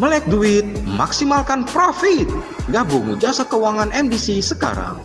Melek duit, maksimalkan profit. Gabung Jasa Keuangan MDC sekarang.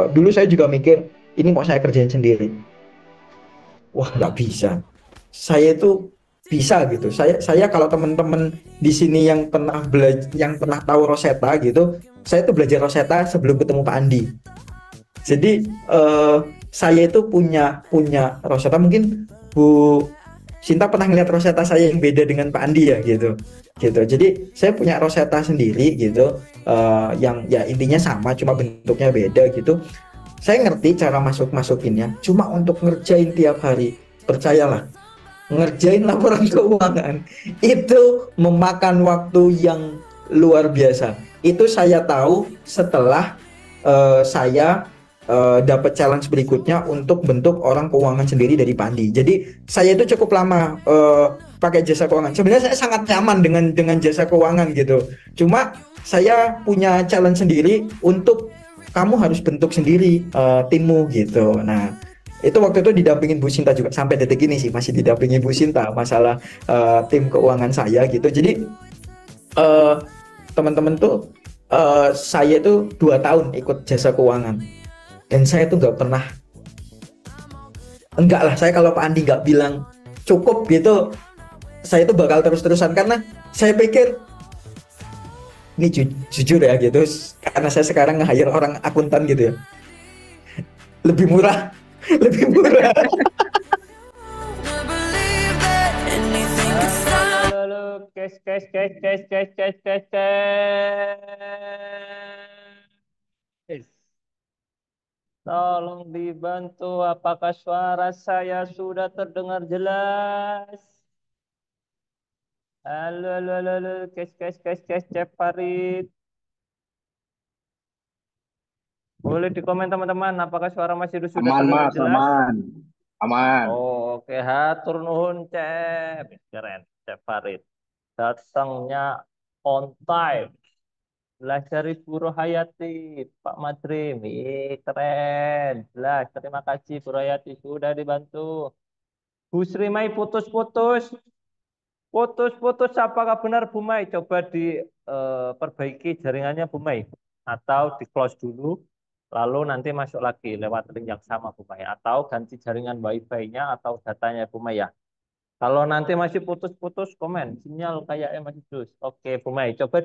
Dulu saya juga mikir ini mau saya kerjain sendiri. Wah, nggak bisa. Saya itu bisa gitu. Saya kalau teman-teman di sini yang pernah belajar, yang pernah tahu Rosetta gitu, saya itu belajar Rosetta sebelum ketemu Pak Andi. Jadi saya itu punya punya Rosetta, mungkin Bu Sinta pernah ngeliat Rosetta saya yang beda dengan Pak Andi ya gitu. Gitu. Jadi saya punya Rosetta sendiri gitu, yang ya intinya sama, cuma bentuknya beda gitu. Saya ngerti cara masukinnya, cuma untuk ngerjain tiap hari, percayalah, ngerjain laporan keuangan itu memakan waktu yang luar biasa. Itu saya tahu setelah saya dapat challenge berikutnya untuk bentuk orang keuangan sendiri dari Pandi. Jadi saya itu cukup lama pakai jasa keuangan. Sebenarnya saya sangat nyaman dengan jasa keuangan gitu. Cuma saya punya challenge sendiri untuk kamu harus bentuk sendiri timmu gitu. Nah, itu waktu itu didampingin Bu Sinta juga, sampai detik ini sih masih didampingin Bu Sinta masalah tim keuangan saya gitu. Jadi eh, teman-teman tuh, saya itu 2 tahun ikut jasa keuangan dan saya tuh nggak pernah, enggak lah, saya kalau Pak Andi nggak bilang cukup gitu, saya itu bakal terus-terusan karena saya pikir ini jujur ya gitu, karena saya sekarang nge-hire orang akuntan gitu ya, lebih murah. Lebih murah. Halo, halo, halo, halo. Cash. Tolong dibantu, apakah suara saya sudah terdengar jelas? Halo, halo, halo, halo, kes, Cep Farid. Boleh dikomen teman-teman, apakah suara masih sudah Aman, terdengar Mas, jelas? aman. Aman. Oh, oke, hatur nuhun, Cep. Keren, Cep Farid. Datangnya on time. Jelas dari Bu Rohayati, Pak Madrim. Ih, keren. Jelas, terima kasih Bu Rohayati sudah dibantu. Bu Srimai putus-putus. Putus-putus, apakah benar Bu Mai? Coba diperbaiki jaringannya Bu Mai. Atau di close dulu, lalu nanti masuk lagi lewat link yang sama Bu Mai. Atau ganti jaringan wifi-nya atau datanya Bu Mai ya. Kalau nanti masih putus-putus, komen. Sinyal kayaknya masih terus. Oke Bu Mai, coba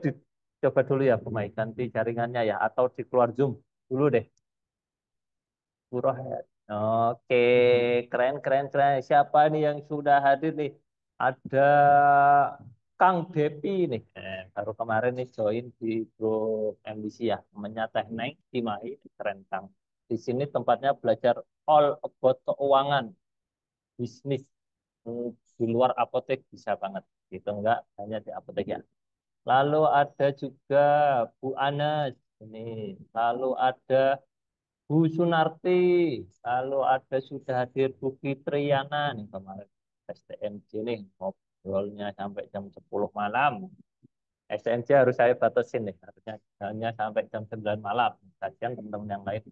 dulu ya Bu Mai. Ganti jaringannya ya. Atau di keluar Zoom dulu deh. Buruh ya. Oke, keren, keren, keren. Siapa nih yang sudah hadir nih? Ada Kang Depi nih. Baru kemarin nih join di grup MBC ya. Namanya Teknik Cimahi. Keren, Kang. Di sini tempatnya belajar all about keuangan, bisnis. Di luar apotek bisa banget. Gitu enggak, hanya di apotek ya. Lalu ada juga Bu Anas. Ini. Lalu ada Bu Sunarti, lalu ada sudah hadir Bu Fitriana nih kemarin STMJ nih ngobrolnya sampai jam 10 malam. STMJ harus saya batasin nih, harusnya hanya sampai jam 9 malam. Kasihan teman-teman yang lain.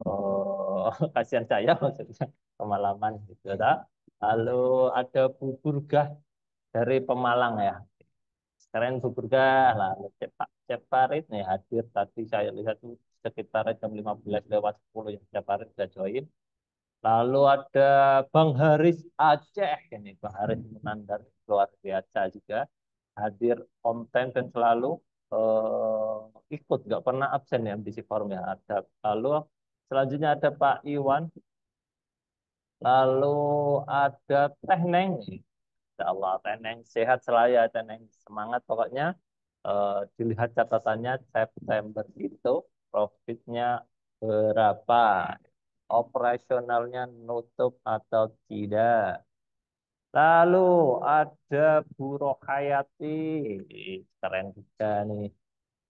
Oh, kasihan saya maksudnya kemalaman gitu. Dah. Lalu ada Bu Burgah dari Pemalang ya. Keren Bu Burgah. Lalu Cep Farid nih hadir tadi saya lihat tuh sekitar jam 15 lewat 10 ya. Cep Farid sudah join. Lalu ada Bang Haris Aceh ini, Bang Haris Munandar luar biasa juga hadir konten dan selalu ikut, nggak pernah absen ya di forum ya. Ada lalu selanjutnya ada Pak Iwan, lalu ada Teh Neng. Insya Allah Teh Neng sehat selalu ya Teh Neng, semangat pokoknya. Dilihat catatannya September itu profitnya berapa, operasionalnya nutup atau tidak. Lalu ada Bu Rohayati, keren juga nih.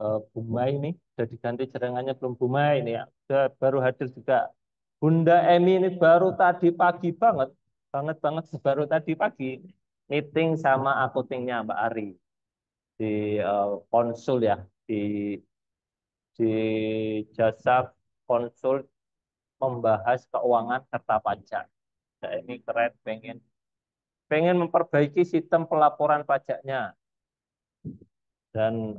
Bu Mai ini sudah diganti jaringannya belum Bu Mai ini ya. Sudah baru hadir juga. Bunda Emi ini baru tadi pagi banget, banget banget baru tadi pagi meeting sama akutingnya Mbak Ari di konsul ya, di di jasa konsul membahas keuangan serta pajak. Nah, ini keren, pengen pengen memperbaiki sistem pelaporan pajaknya. Dan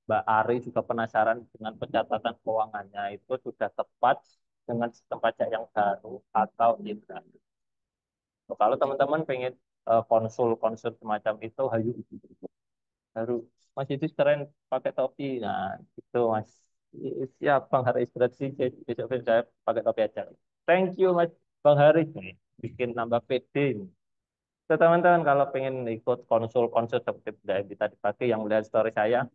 Mbak Ari juga penasaran dengan pencatatan keuangannya itu sudah tepat dengan sistem pajak yang baru atau tidak. Kalau teman-teman pengen konsul-konsul semacam itu, hayu baru Mas itu keren pakai topi. Nah, itu Mas. Siap Bang Haris, berarti besok saya pakai topi aja. Thank you Mas Bang Haris nih, bikin nambah PD. So, teman-teman kalau pengen ikut konsul-konsul seperti tadi pagi yang melihat story saya,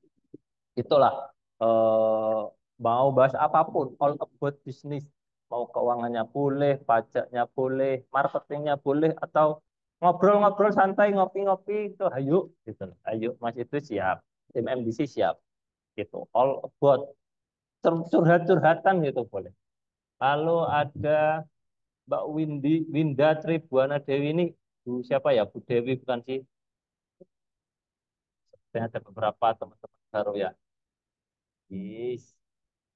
itulah eh, mau bahas apapun, all about bisnis, mau keuangannya boleh, pajaknya boleh, marketingnya boleh, atau ngobrol-ngobrol santai, ngopi-ngopi itu, ayo, gitu, ayo, Mas itu siap, tim MDC siap, gitu, all about curhat-curhatan gitu boleh. Lalu ada Mbak Winda Tribuana Dewi ini, Bu siapa ya, Bu Dewi bukan sih? Saya ada beberapa teman-teman baru ya. Yes.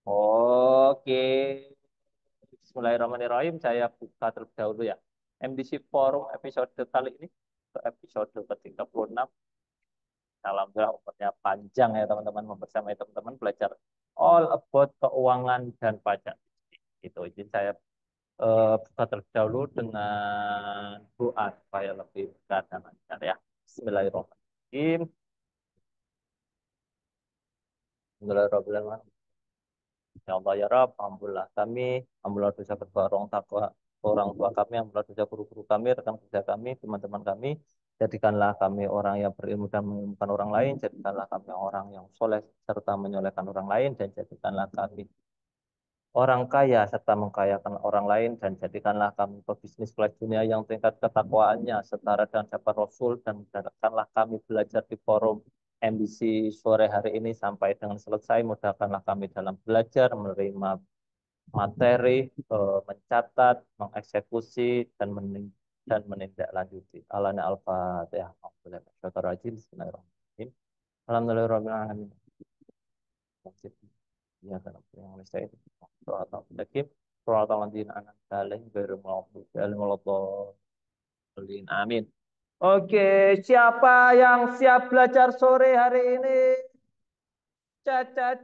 Oke. Bismillahirrahmanirrahim. Saya buka terlebih dahulu ya. MDC Forum episode kali ini, episode ke-36. Alhamdulillah umurnya panjang ya teman-teman. Membersamai teman-teman belajar all about keuangan dan pajak. Itu izin saya buka terlebih dahulu dengan doa supaya lebih dekat dan lancar ya. Bismillahirrahmanirrahim. Bismillahirrahmanirrahim. Ya Allah ya Rabb, alhamdulillah kami, alhamdulillah dosa kedua orang tua kami, alhamdulillah dosa guru-guru kami, rekan kerja kami, teman-teman kami. Jadikanlah kami orang yang berilmu dan mengilmukan orang lain, jadikanlah kami orang yang soleh serta menyolehkan orang lain, dan jadikanlah kami orang kaya serta mengkayakan orang lain dan jadikanlah kami pebisnis kelas dunia yang tingkat ketakwaannya setara dengan sabda Rasul dan mudahkanlah kami belajar di forum MBC sore hari ini sampai dengan selesai mudahkanlah kami dalam belajar menerima materi mencatat mengeksekusi dan menindaklanjuti alana al-fatihah Bismillahirrahmanirrahim Alhamdulillahirrahmanirrahim ya kan yang saya itu surat al-Hakim surat al-Ladin an'amta alaihim ghairil maghdubi alaihim waladdallin amin. Oke, siapa yang siap belajar sore hari ini? Caca.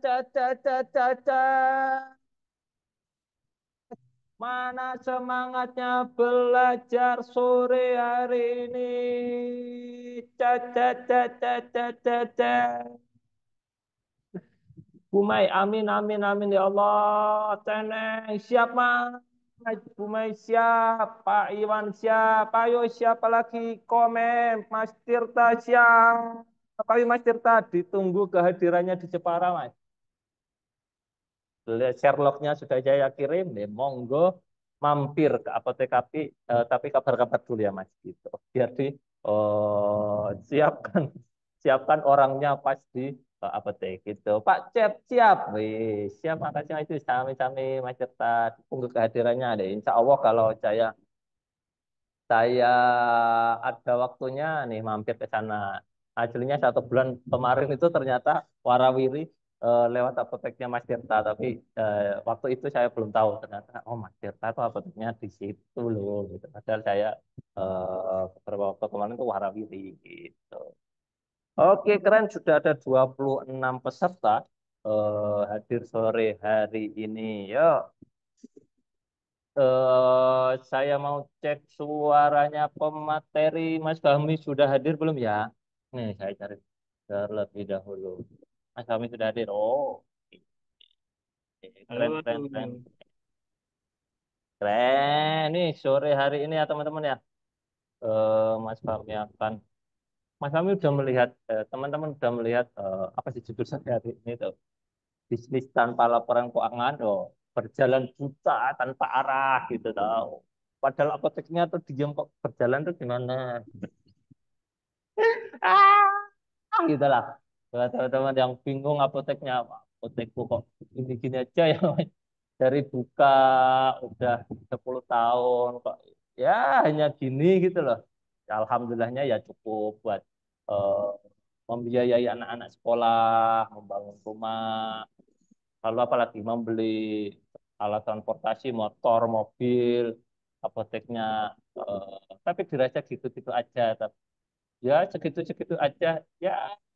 Mana semangatnya belajar sore hari ini? Caca. Bumai, amin, amin, amin ya Allah. Teneng, siap mas. Bumai siap, Pak Iwan siap. Ayo siapa lagi komen? Mas Tirta siap. Tapi Mas Tirta ditunggu kehadirannya di Jepara mas. Sherlocknya sudah saya kirim, deh. Monggo mampir ke apotek tapi kabar-kabar dulu ya mas. Gitu. Biar siapkan siapkan orangnya pas di apotek gitu. Pak Cep siap, wih siap makasih mas itu sami-sami mas Tirta tunggu kehadirannya deh. Insya Allah kalau saya ada waktunya nih mampir ke sana. Aslinya 1 bulan kemarin itu ternyata warawiri lewat apoteknya Mas Tirta, tapi waktu itu saya belum tahu ternyata oh Mas Tirta itu apoteknya di situ loh gitu. Padahal saya beberapa waktu kemarin itu warawiri gitu. Oke, keren sudah ada 26 peserta hadir sore hari ini. Yuk, saya mau cek suaranya pemateri Mas Fahmi sudah hadir belum ya? Nih saya cari terlebih dahulu. Mas Fahmi sudah hadir. Oh, keren Halo, keren keren keren. Nih sore hari ini ya teman-teman ya. Mas Fahmi Mas Fahmi udah melihat teman-teman udah melihat apa sih judul saya hari ini tuh? Bisnis tanpa laporan keuangan. Oh, berjalan buta tanpa arah gitu tau. Padahal apoteknya tuh diem kok berjalan tuh gimana? Gitu lah. Buat teman-teman yang bingung apoteknya, apotekku kok gini-gini aja ya, dari buka udah 10 tahun kok ya hanya gini gitu loh. Ya, alhamdulillahnya ya cukup buat eh, membiayai anak-anak sekolah, membangun rumah, lalu apalagi membeli alat transportasi, motor, mobil, apoteknya tapi dirasa gitu-gitu aja. Ya segitu-segitu aja ya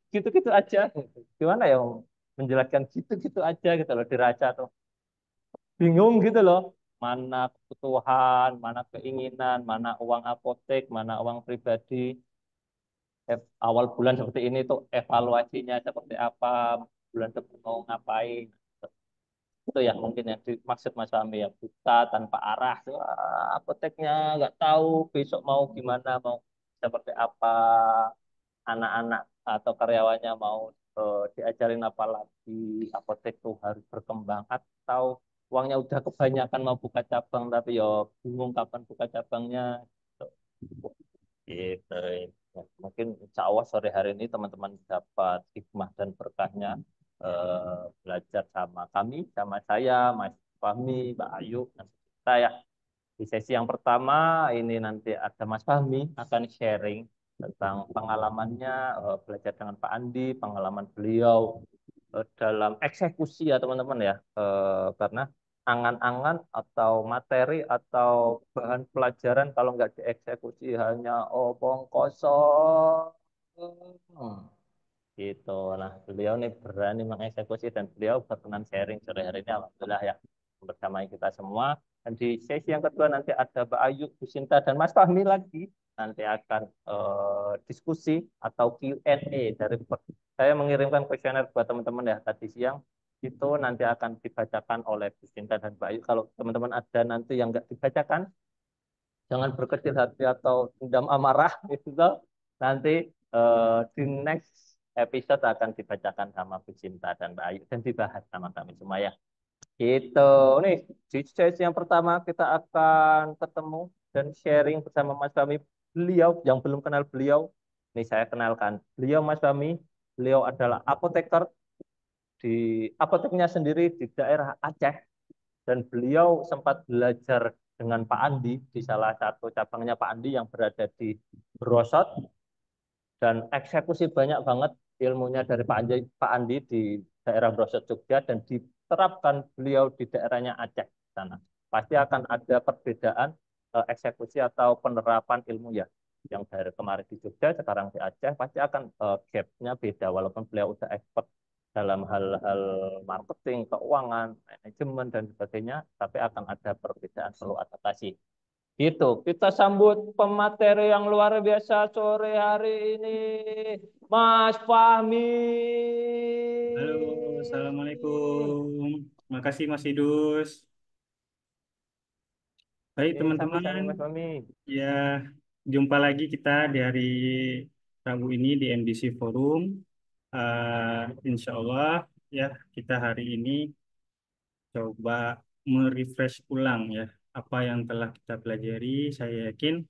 gitu-gitu aja gimana ya menjelaskan gitu-gitu aja gitu loh diraca tuh bingung gitu loh mana kebutuhan mana keinginan mana uang apotek mana uang pribadi awal bulan seperti ini tuh evaluasinya seperti apa bulan depan mau ngapain itu ya mungkin yang dimaksud Mas Fahmi ya buta tanpa arah. Wah, apoteknya nggak tahu besok mau gimana mau seperti apa anak-anak atau karyawannya mau diajarin apa lagi apotek tuh harus berkembang atau uangnya udah kebanyakan mau buka cabang tapi yo bingung kapan buka cabangnya gitu. Ya, mungkin insya Allah sore hari ini teman-teman dapat hikmah dan berkahnya belajar sama kami sama saya Mas Fahmi Mbak Ayu dan saya. Di sesi yang pertama ini nanti ada Mas Fahmi akan sharing tentang pengalamannya belajar dengan Pak Andi, pengalaman beliau dalam eksekusi ya teman-teman ya. Karena angan-angan atau materi atau bahan pelajaran kalau nggak dieksekusi hanya omong kosong. Gitu. Nah, beliau nih berani mengeksekusi dan beliau berkenan sharing sore hari ini alhamdulillah ya bersama kita semua. Dan di sesi yang kedua nanti ada Mbak Ayu, Bu Sinta dan Mas Fahmi lagi nanti akan diskusi atau Q&A dari saya mengirimkan kuesioner buat teman-teman ya tadi siang itu nanti akan dibacakan oleh Bu Sinta dan Mbak Ayu. Kalau teman-teman ada nanti yang nggak dibacakan, jangan berkecil hati atau dendam amarah itu nanti di next episode akan dibacakan sama Bu Cinta dan Mbak Ayu dan dibahas sama kami semua ya. Gitu. Nih, di sesi yang pertama kita akan ketemu dan sharing bersama Mas Fahmi. Beliau yang belum kenal beliau, nih saya kenalkan. Beliau Mas Fahmi, beliau adalah apoteker di apoteknya sendiri di daerah Aceh dan beliau sempat belajar dengan Pak Andi di salah satu cabangnya Pak Andi yang berada di Brosot dan eksekusi banyak banget ilmunya dari Pak Andi di daerah Brosot Jogja dan diterapkan beliau di daerahnya Aceh sana. Pasti akan ada perbedaan eksekusi atau penerapan ilmu ya. Yang dari kemarin di Jogja, sekarang di Aceh, pasti akan gap-nya beda. Walaupun beliau udah expert dalam hal-hal marketing, keuangan, manajemen, dan sebagainya, tapi akan ada perbedaan perlu adaptasi. Gitu. Kita sambut pemateri yang luar biasa sore hari ini, Mas Fahmi. Halo, Assalamualaikum. Makasih Mas Idus. Baik Sama-sama teman-teman, Mas Fahmi. ya jumpa lagi kita di hari Rabu ini di MDC Forum. Insya Allah ya kita hari ini coba merefresh ulang ya apa yang telah kita pelajari. Saya yakin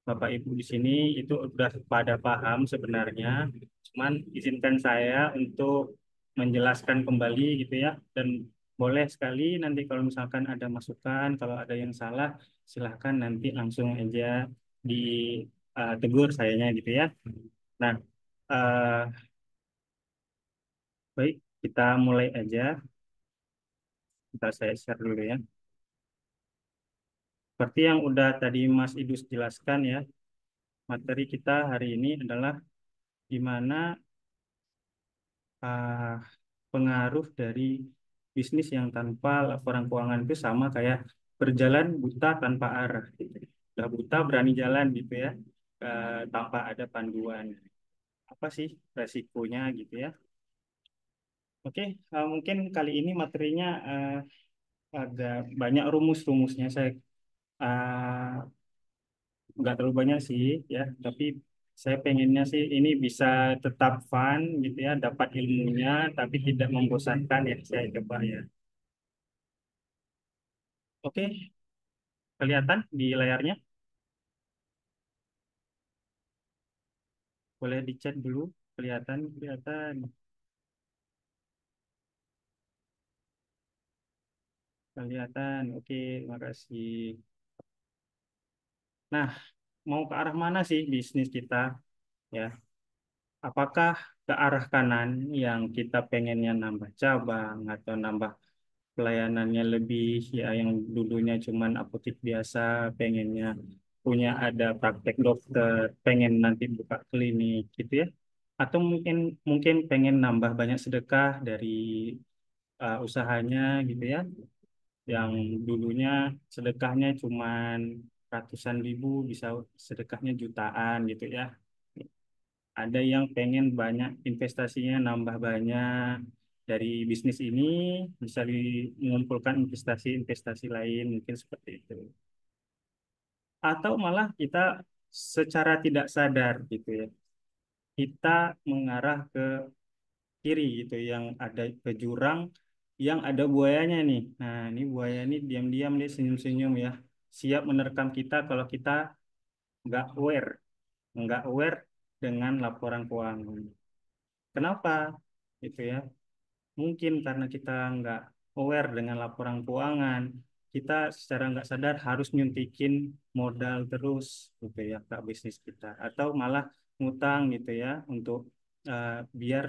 Bapak Ibu di sini itu sudah pada paham sebenarnya. Cuman izinkan saya untuk menjelaskan kembali gitu ya. Dan boleh sekali nanti kalau misalkan ada masukan, kalau ada yang salah, silahkan nanti langsung aja ditegur sayanya gitu ya. Nah, eh, baik kita mulai aja. Kita saya share dulu ya. Seperti yang udah tadi Mas Idus jelaskan ya, materi kita hari ini adalah di mana ah, pengaruh dari bisnis yang tanpa laporan keuangan itu sama kayak berjalan buta tanpa arah. Gitu. Udah buta berani jalan gitu ya, tanpa ada panduan. Apa sih resikonya gitu ya? Oke, mungkin kali ini materinya agak banyak rumus-rumusnya. Saya eh, nggak terlalu banyak sih ya, tapi saya pengennya sih ini bisa tetap fun gitu ya, dapat ilmunya tapi tidak membosankan ya. Saya coba ya. Oke, kelihatan di layarnya. Boleh dicek dulu. Kelihatan, kelihatan, kelihatan. Oke, makasih. Nah, mau ke arah mana sih bisnis kita ya? Apakah ke arah kanan yang kita pengennya nambah cabang atau nambah pelayanannya lebih ya yang dulunya cuman apotek biasa pengennya punya ada praktek dokter, pengen nanti buka klinik gitu ya. Atau mungkin mungkin pengen nambah banyak sedekah dari usahanya gitu ya. Yang dulunya sedekahnya cuman ratusan ribu bisa sedekahnya jutaan gitu ya. Ada yang pengen banyak investasinya nambah banyak dari bisnis ini bisa mengumpulkan investasi-investasi lain mungkin seperti itu. Atau malah kita secara tidak sadar gitu ya. Kita mengarah ke kiri gitu yang ada ke jurang yang ada buayanya nih. Nah, ini buaya ini diam-diam dia senyum-senyum ya. Siap menerkam kita kalau kita nggak aware, nggak aware dengan laporan keuangan. Kenapa? Gitu ya. Mungkin karena kita nggak aware dengan laporan keuangan, kita secara nggak sadar harus nyuntikin modal terus gitu ya ke bisnis kita, atau malah ngutang gitu ya untuk biar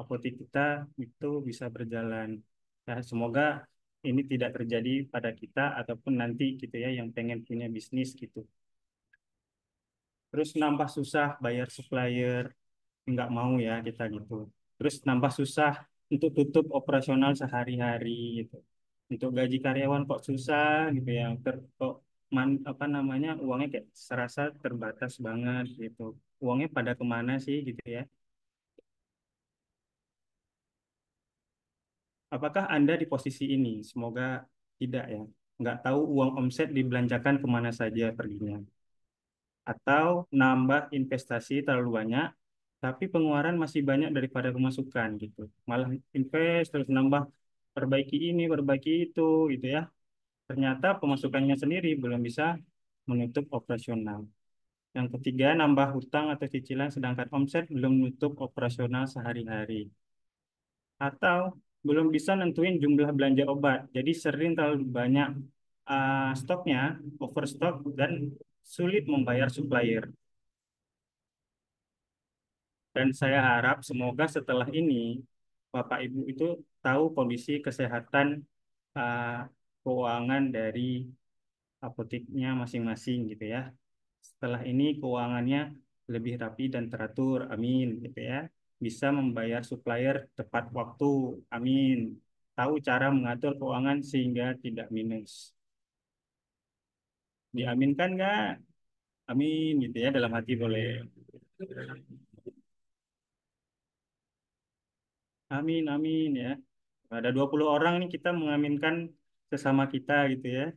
apotek kita itu bisa berjalan. Ya, semoga ini tidak terjadi pada kita ataupun nanti gitu ya yang pengen punya bisnis gitu. Terus nambah susah bayar supplier, nggak mau ya kita gitu. Terus nambah susah untuk tutup operasional sehari-hari gitu. Untuk gaji karyawan kok susah gitu ya. Kok apa namanya uangnya kayak serasa terbatas banget gitu. Uangnya pada kemana sih gitu ya? Apakah Anda di posisi ini? Semoga tidak ya. Nggak tahu uang omset dibelanjakan kemana saja perginya. Atau nambah investasi terlalu banyak, tapi pengeluaran masih banyak daripada pemasukan gitu. Malah invest terus nambah perbaiki ini, perbaiki itu, gitu ya. Ternyata pemasukannya sendiri belum bisa menutup operasional. Yang ketiga, nambah hutang atau cicilan sedangkan omset belum menutup operasional sehari-hari. Atau belum bisa nentuin jumlah belanja obat. Jadi sering terlalu banyak stoknya, overstock, dan sulit membayar supplier. Dan saya harap semoga setelah ini Bapak Ibu itu tahu kondisi kesehatan uh, keuangan dari apoteknya masing-masing gitu ya. Setelah ini keuangannya lebih rapi dan teratur, amin gitu ya. Bisa membayar supplier tepat waktu, amin. Tahu cara mengatur keuangan sehingga tidak minus. Diaminkan nggak? Amin gitu ya, dalam hati boleh. Amin, amin ya. Ada 20 orang nih kita mengaminkan sesama kita gitu ya.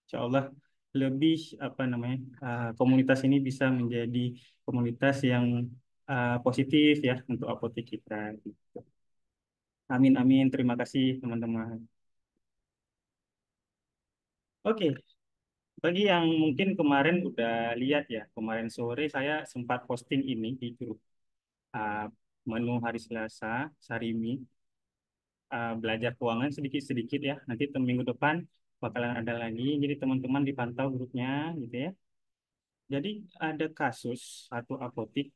Insya Allah lebih apa namanya komunitas ini bisa menjadi komunitas yang positif ya untuk apotek kita. Amin, amin. Terima kasih teman-teman. Oke, bagi yang mungkin kemarin udah lihat ya, kemarin sore saya sempat posting ini di grup uh, menu hari Selasa, Sarimi, belajar keuangan sedikit-sedikit ya. Nanti minggu depan bakalan ada lagi. Jadi teman-teman dipantau grupnya gitu ya. Jadi ada kasus satu apotik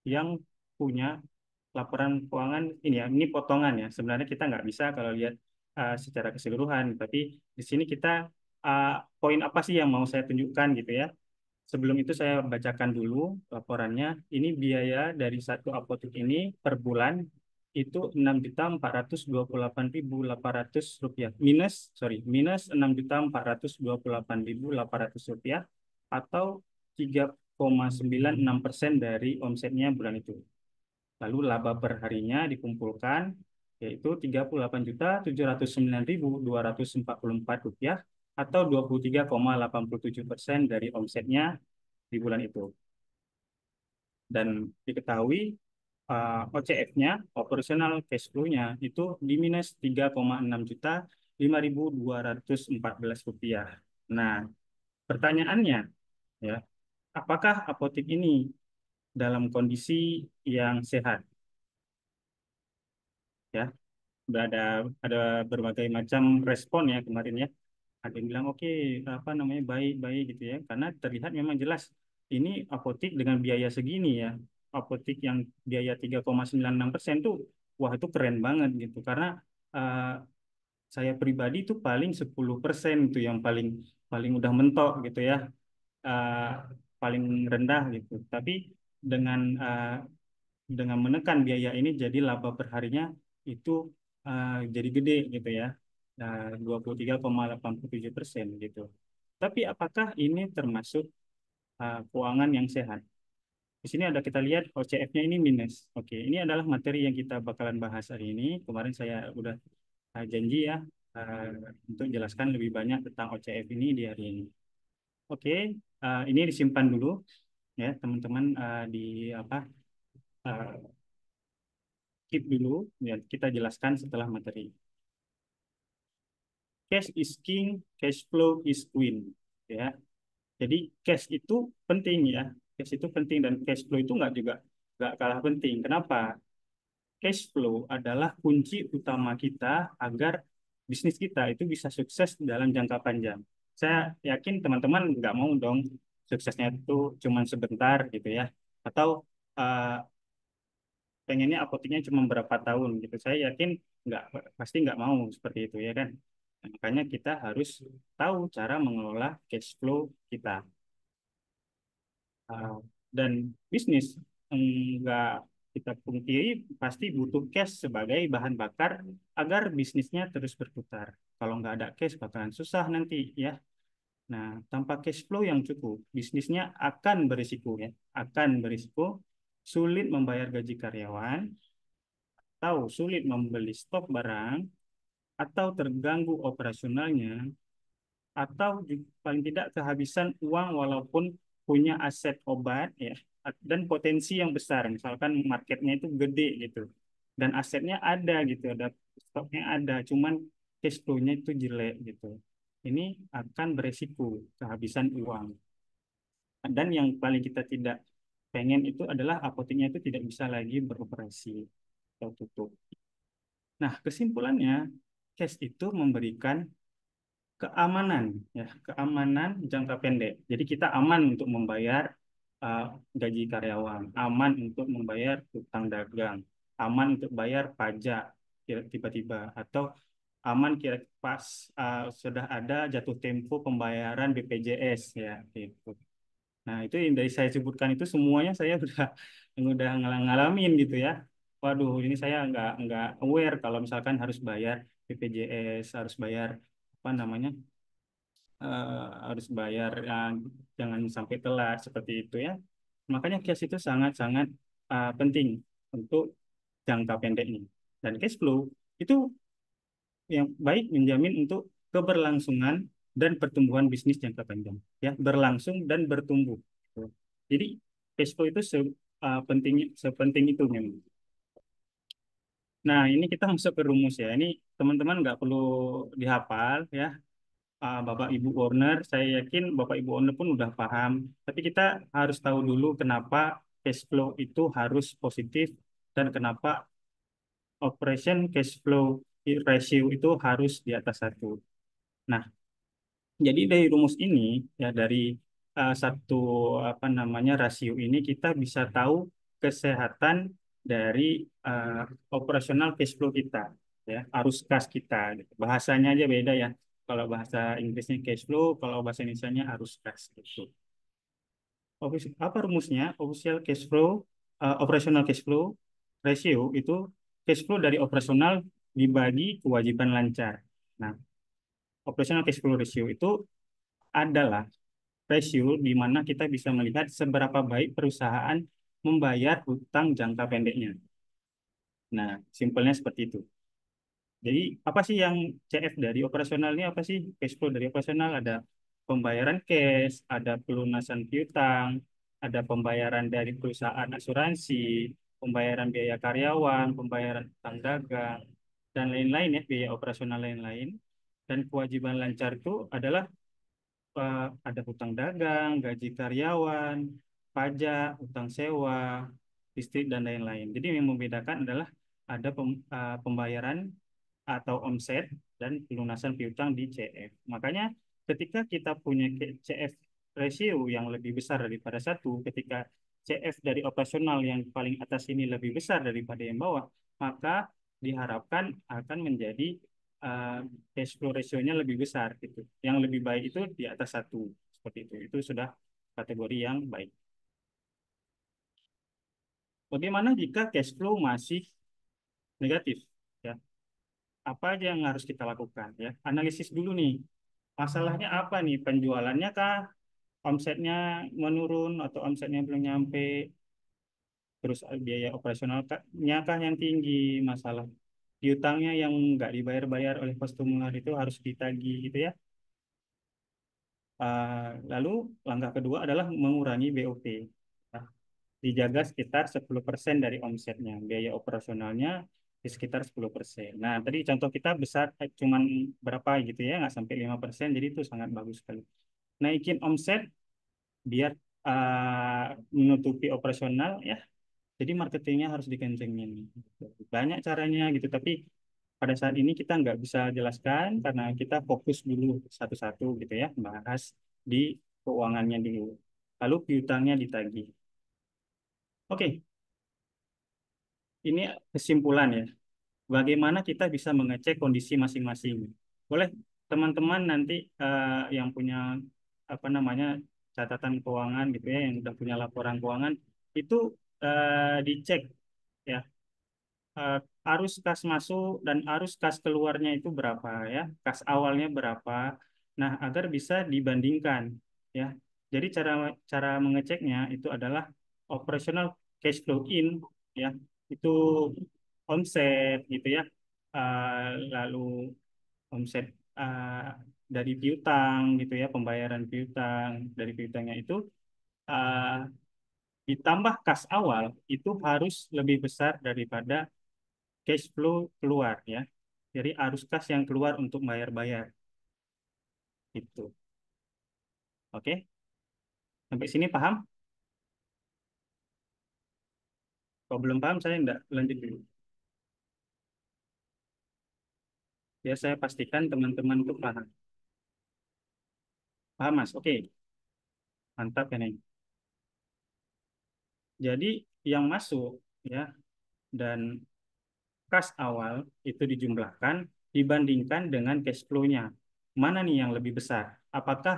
yang punya laporan keuangan ini ya, ini potongan ya. Sebenarnya kita nggak bisa kalau lihat secara keseluruhan, tapi di sini kita uh, poin apa sih yang mau saya tunjukkan gitu ya. Sebelum itu saya bacakan dulu laporannya. Ini biaya dari satu apotek ini per bulan itu 6.428.800 rupiah minus 6.428.800 rupiah atau 3,96% dari omsetnya bulan itu. Lalu laba per harinya dikumpulkan yaitu 38.709.244 rupiah atau 23,87% dari omsetnya di bulan itu. Dan diketahui OCF-nya, operational cash flow-nya itu di minus 3,6 juta 5.214 rupiah. Nah, pertanyaannya ya, apakah apotek ini dalam kondisi yang sehat? Ya, udah ada berbagai macam respon ya kemarin ya. Ada yang bilang oke, apa namanya baik baik gitu ya, karena terlihat memang jelas ini apotek dengan biaya segini ya, apotek yang biaya 3,96% tuh wah itu keren banget gitu, karena uh, saya pribadi tuh paling 10% itu yang paling paling udah mentok gitu ya, uh, paling rendah gitu. Tapi dengan dengan menekan biaya ini jadi laba perharinya itu jadi gede gitu ya, 23,87% gitu. Tapi apakah ini termasuk keuangan yang sehat? Di sini ada kita lihat OCF-nya ini minus. Oke, ini adalah materi yang kita bakalan bahas hari ini. Kemarin saya udah janji ya untuk jelaskan lebih banyak tentang OCF ini di hari ini. Oke, ini disimpan dulu ya teman-teman, di apa uh, keep dulu ya, kita jelaskan setelah materi. Cash is king, cash flow is queen. Ya, jadi cash itu penting ya, cash itu penting dan cash flow itu nggak kalah penting. Kenapa? Cash flow adalah kunci utama kita agar bisnis kita itu bisa sukses dalam jangka panjang. Saya yakin teman-teman nggak mau dong suksesnya itu cuma sebentar gitu ya, atau uh, pengennya apoteknya cuma berapa tahun gitu. Saya yakin nggak pasti nggak mau seperti itu ya kan. Nah, makanya kita harus tahu cara mengelola cash flow kita. Uh, dan bisnis nggak kita pungkiri pasti butuh cash sebagai bahan bakar agar bisnisnya terus berputar. Kalau nggak ada cash bakalan susah nanti ya. Nah, tanpa cash flow yang cukup, bisnisnya akan berisiko ya, akan berisiko sulit membayar gaji karyawan, atau sulit membeli stok barang, atau terganggu operasionalnya, atau paling tidak kehabisan uang walaupun punya aset obat ya, dan potensi yang besar, misalkan marketnya itu gede gitu, dan asetnya ada gitu, ada stoknya ada, cuman cash flow-nya itu jelek gitu. Ini akan beresiko kehabisan uang. Dan yang paling kita tidak pengen itu adalah apoteknya itu tidak bisa lagi beroperasi atau tutup. Nah, kesimpulannya, cash itu memberikan keamanan, ya, keamanan jangka pendek. Jadi kita aman untuk membayar uh, gaji karyawan, aman untuk membayar utang dagang, aman untuk bayar pajak tiba-tiba, atau aman kira pas sudah ada jatuh tempo pembayaran BPJS ya gitu. Nah, itu yang dari saya sebutkan itu semuanya saya udah ngalamin gitu ya. Waduh, ini saya nggak aware kalau misalkan harus bayar BPJS, harus bayar apa namanya, harus bayar, jangan sampai telat seperti itu ya. Makanya cash itu sangat-sangat penting untuk jangka pendeknya. Dan cash flow itu yang baik menjamin untuk keberlangsungan dan pertumbuhan bisnis jangka panjang. Ya, berlangsung dan bertumbuh. Jadi cash flow itu sepenting itu memang. Nah, ini kita masuk ke rumus ya. Ini teman-teman nggak perlu dihafal ya. Bapak Ibu owner, saya yakin Bapak Ibu owner pun udah paham. Tapi kita harus tahu dulu kenapa cash flow itu harus positif dan kenapa operation cash flow ratio itu harus di atas satu. Nah, jadi dari rumus ini ya, dari satu apa namanya rasio ini kita bisa tahu kesehatan dari uh, operasional cash flow kita, ya, arus kas kita. Gitu. Bahasanya aja beda ya. Kalau bahasa Inggrisnya cash flow, kalau bahasa Indonesianya arus kas gitu. Apa rumusnya? Official cash flow, operational cash flow ratio itu cash flow dari operasional dibagi kewajiban lancar. Nah, operational cash flow ratio itu adalah ratio di mana kita bisa melihat seberapa baik perusahaan membayar hutang jangka pendeknya. Nah, simpelnya seperti itu. Jadi, apa sih yang CF dari operasional ini? Apa sih cash flow dari operasional? Ada pembayaran cash, ada pelunasan piutang, ada pembayaran dari perusahaan asuransi, pembayaran biaya karyawan, pembayaran utang dagang, dan lain-lain ya, biaya operasional lain-lain. Dan kewajiban lancar itu adalah ada hutang dagang, gaji karyawan, pajak, hutang sewa, listrik, dan lain-lain. Jadi yang membedakan adalah ada pembayaran atau omset dan pelunasan piutang di CF. Makanya ketika kita punya CF ratio yang lebih besar daripada satu, ketika CF dari operasional yang paling atas ini lebih besar daripada yang bawah, maka diharapkan akan menjadi uh, cash flow ratio-nya lebih besar gitu. Yang lebih baik itu di atas satu seperti itu. Itu sudah kategori yang baik. Bagaimana jika cash flow masih negatif? Ya, apa aja yang harus kita lakukan? Ya, analisis dulu nih. Masalahnya apa nih? Penjualannya kah? Omsetnya menurun atau omsetnya belum nyampe? Terus biaya operasionalnya kah yang tinggi? Masalah piutangnya yang nggak dibayar-bayar oleh customer itu harus ditagih gitu ya. Lalu langkah kedua adalah mengurangi BOP. Nah, dijaga sekitar 10% dari omsetnya. Biaya operasionalnya di sekitar 10%. Nah, tadi contoh kita besar cuman berapa gitu ya, nggak sampai 5%, jadi itu sangat bagus sekali. Naikin omset biar menutupi operasional ya. Jadi marketingnya harus dikencengin. Banyak caranya gitu, tapi pada saat ini kita nggak bisa jelaskan karena kita fokus dulu satu-satu gitu ya, bahas di keuangannya dulu. Lalu piutangnya ditagih. Oke, ini kesimpulan ya. Bagaimana kita bisa mengecek kondisi masing-masing? Boleh teman-teman nanti yang punya apa namanya catatan keuangan gitu ya, yang udah punya laporan keuangan itu dicek ya, eh, arus kas masuk dan arus kas keluarnya itu berapa ya, kas awalnya berapa. Nah, agar bisa dibandingkan ya. Jadi cara cara mengeceknya itu adalah operational cash flow in ya, itu omset gitu ya. Lalu omset dari piutang gitu ya, pembayaran piutang dari piutangnya itu uh, ditambah kas awal itu harus lebih besar daripada cash flow keluar ya. dari arus kas yang keluar untuk bayar-bayar. Itu. Oke? Sampai sini paham? Kalau belum paham, saya enggak lanjut dulu. Ya, saya pastikan teman-teman itu paham. Paham, Mas? Oke. Mantap ya, nih. Jadi, yang masuk, ya, dan kas awal itu dijumlahkan dibandingkan dengan cash flow-nya. Mana nih yang lebih besar? Apakah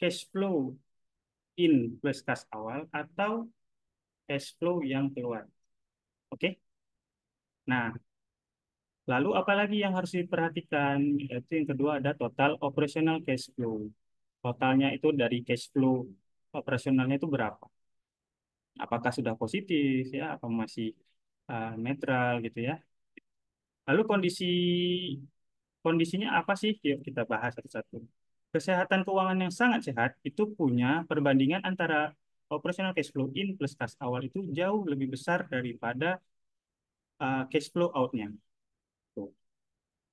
cash flow in plus kas awal atau cash flow yang keluar? Oke? Nah, lalu apa lagi yang harus diperhatikan? Yaitu yang kedua ada total operational cash flow. Totalnya itu dari cash flow operasionalnya itu berapa? Apakah sudah positif ya, apa masih netral gitu ya? Lalu kondisinya apa sih? Yuk kita bahas satu-satu. Kesehatan keuangan yang sangat sehat itu punya perbandingan antara operational cash flow in plus kas awal itu jauh lebih besar daripada cash flow out-nya. Tuh.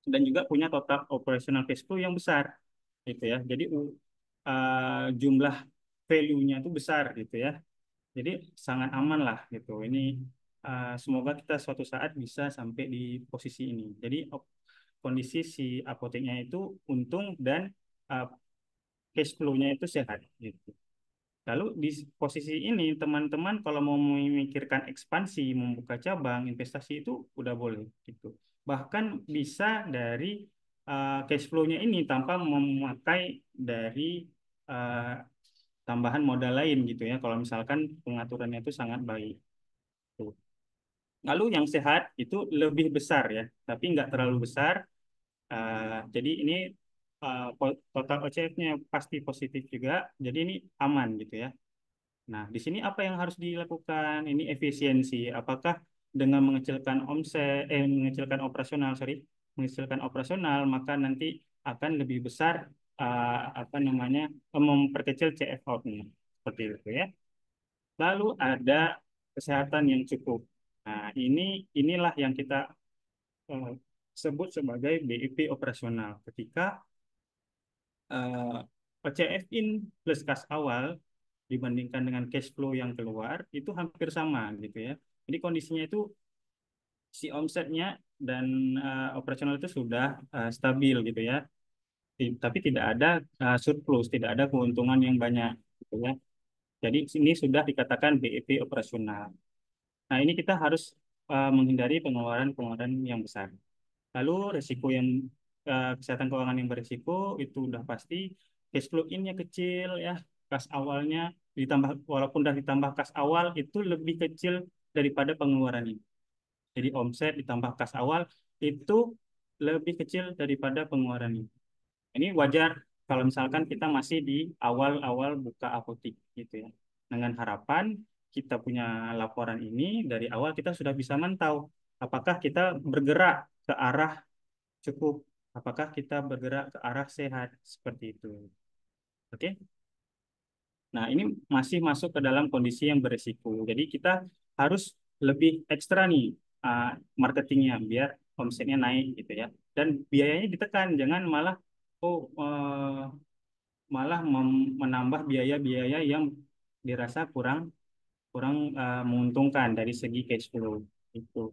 Dan juga punya total operational cash flow yang besar gitu ya. Jadi jumlah value-nya itu besar gitu ya. Jadi sangat aman lah gitu. Ini semoga kita suatu saat bisa sampai di posisi ini. Jadi kondisi si apoteknya itu untung dan uh, cash flow-nya itu sehat gitu. Lalu di posisi ini teman-teman kalau mau memikirkan ekspansi, membuka cabang, investasi itu udah boleh gitu. Bahkan bisa dari cash flow-nya ini tanpa memakai dari uh, tambahan modal lain gitu ya. Kalau misalkan pengaturannya itu sangat baik. Tuh. Lalu yang sehat itu lebih besar ya, tapi nggak terlalu besar. Jadi ini total OCF-nya pasti positif juga. Jadi ini aman gitu ya. Nah, di sini apa yang harus dilakukan? Ini efisiensi. Apakah dengan mengecilkan omset, mengecilkan operasional, sorry, mengecilkan operasional, maka nanti akan lebih besar apa namanya memperkecil CF out-nya seperti itu ya. Lalu ada kesehatan yang cukup. Nah, inilah yang kita eh, sebut sebagai BIP operasional. Ketika OCF in plus kas awal dibandingkan dengan cash flow yang keluar itu hampir sama gitu ya. Jadi kondisinya itu si omsetnya dan operasional itu sudah stabil gitu ya. Tapi tidak ada surplus, tidak ada keuntungan yang banyak gitu ya. Jadi ini sudah dikatakan BEP operasional. Nah, ini kita harus menghindari pengeluaran-pengeluaran yang besar. Lalu resiko yang kesehatan keuangan yang berisiko itu udah pasti cash flow in-nya kecil ya, kas awalnya ditambah walaupun udah ditambah kas awal itu lebih kecil daripada pengeluaran ini. Jadi omset ditambah kas awal itu lebih kecil daripada pengeluaran ini. Ini wajar kalau misalkan kita masih di awal-awal buka apotik gitu ya. Dengan harapan kita punya laporan ini dari awal kita sudah bisa mantau apakah kita bergerak ke arah cukup, apakah kita bergerak ke arah sehat seperti itu. Oke. Nah, ini masih masuk ke dalam kondisi yang beresiko. Jadi kita harus lebih ekstra nih marketingnya biar omsetnya naik gitu ya. Dan biayanya ditekan, jangan malah malah menambah biaya-biaya yang dirasa kurang kurang menguntungkan dari segi cash flow itu.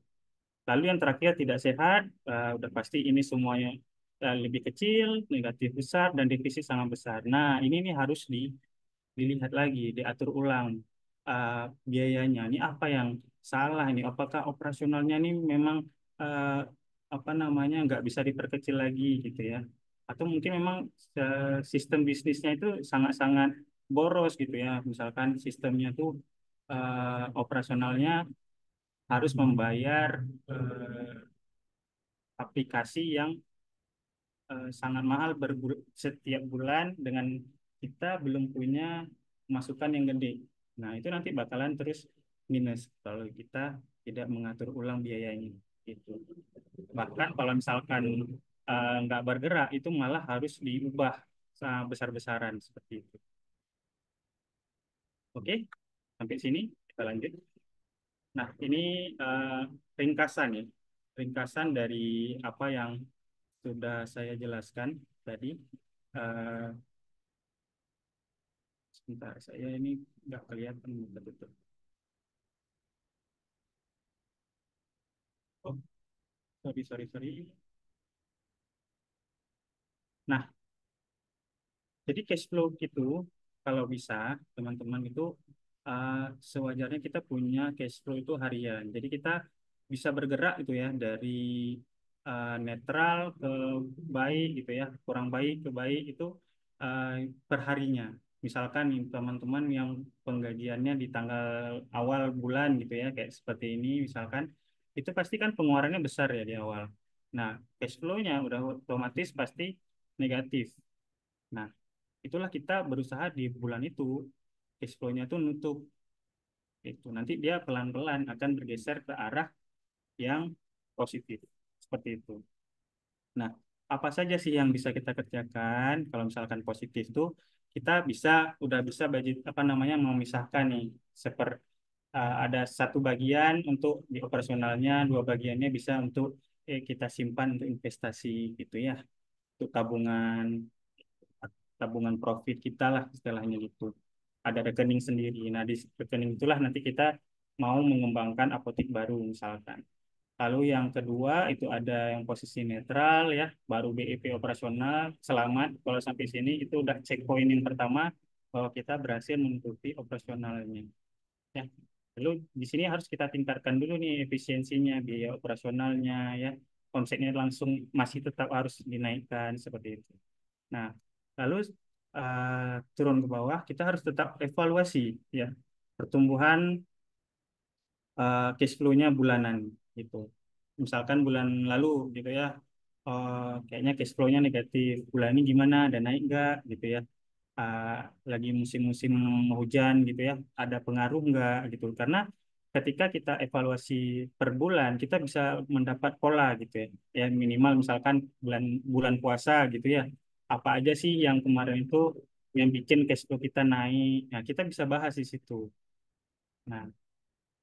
Lalu yang terakhir tidak sehat, udah pasti ini semuanya lebih kecil, negatif besar, dan defisit sangat besar. Nah, ini nih harus dilihat lagi, diatur ulang biayanya. Ini apa yang salah ini? Apakah operasionalnya ini memang uh, apa namanya nggak bisa diperkecil lagi gitu ya? Atau mungkin memang sistem bisnisnya itu sangat-sangat boros gitu ya. Misalkan sistemnya tuh operasionalnya harus membayar aplikasi yang sangat mahal setiap bulan dengan kita belum punya masukan yang gede. Nah, itu nanti bakalan terus minus kalau kita tidak mengatur ulang biayanya. Gitu. Bahkan kalau misalkan nggak bergerak, itu malah harus diubah besar-besaran seperti itu. Oke, sampai sini kita lanjut. Nah, ini ringkasan ya, ringkasan dari apa yang sudah saya jelaskan tadi. Eh, Sebentar, saya ini nggak kelihatan betul. Oh, sorry. Nah, jadi cash flow itu kalau bisa teman-teman itu sewajarnya kita punya cash flow itu harian. Jadi kita bisa bergerak gitu ya dari netral ke baik gitu ya, kurang baik ke baik itu uh, perharinya. Misalkan nih, teman-teman yang penggajiannya di tanggal awal bulan gitu ya, kayak seperti ini misalkan, itu pasti kan pengeluarannya besar ya di awal. Nah, cash flow-nya udah otomatis pasti negatif. Nah, itulah kita berusaha di bulan itu cash flow-nya tuh nutup itu. Nanti dia pelan-pelan akan bergeser ke arah yang positif. Seperti itu. Nah, apa saja sih yang bisa kita kerjakan kalau misalkan positif tuh kita udah bisa budget apa namanya memisahkan nih seperti ada satu bagian untuk di operasionalnya, dua bagiannya bisa untuk kita simpan untuk investasi gitu ya, untuk tabungan profit kita lah istilahnya gitu. Ada rekening sendiri. Nah, di rekening itulah nanti kita mau mengembangkan apotek baru misalkan. Lalu yang kedua itu ada yang posisi netral ya, baru BEP operasional. Selamat kalau sampai sini itu udah checkpoint yang pertama bahwa kita berhasil menutupi operasionalnya. Ya. Lalu di sini harus kita tingkatkan dulu nih efisiensinya, biaya operasionalnya ya. Omsetnya langsung masih tetap harus dinaikkan seperti itu. Nah, lalu turun ke bawah, kita harus tetap evaluasi ya pertumbuhan cash flow-nya bulanan gitu. Misalkan bulan lalu gitu ya, kayaknya cash flow-nya negatif. Bulan ini gimana? Ada naik nggak gitu ya? Uh, Lagi musim-musim hujan gitu ya, ada pengaruh nggak gitu? Karena ketika kita evaluasi per bulan, kita bisa mendapat pola gitu ya. Ya minimal misalkan bulan bulan puasa gitu ya. Apa aja sih yang kemarin itu yang bikin cash flow kita naik? Nah, kita bisa bahas di situ. Nah,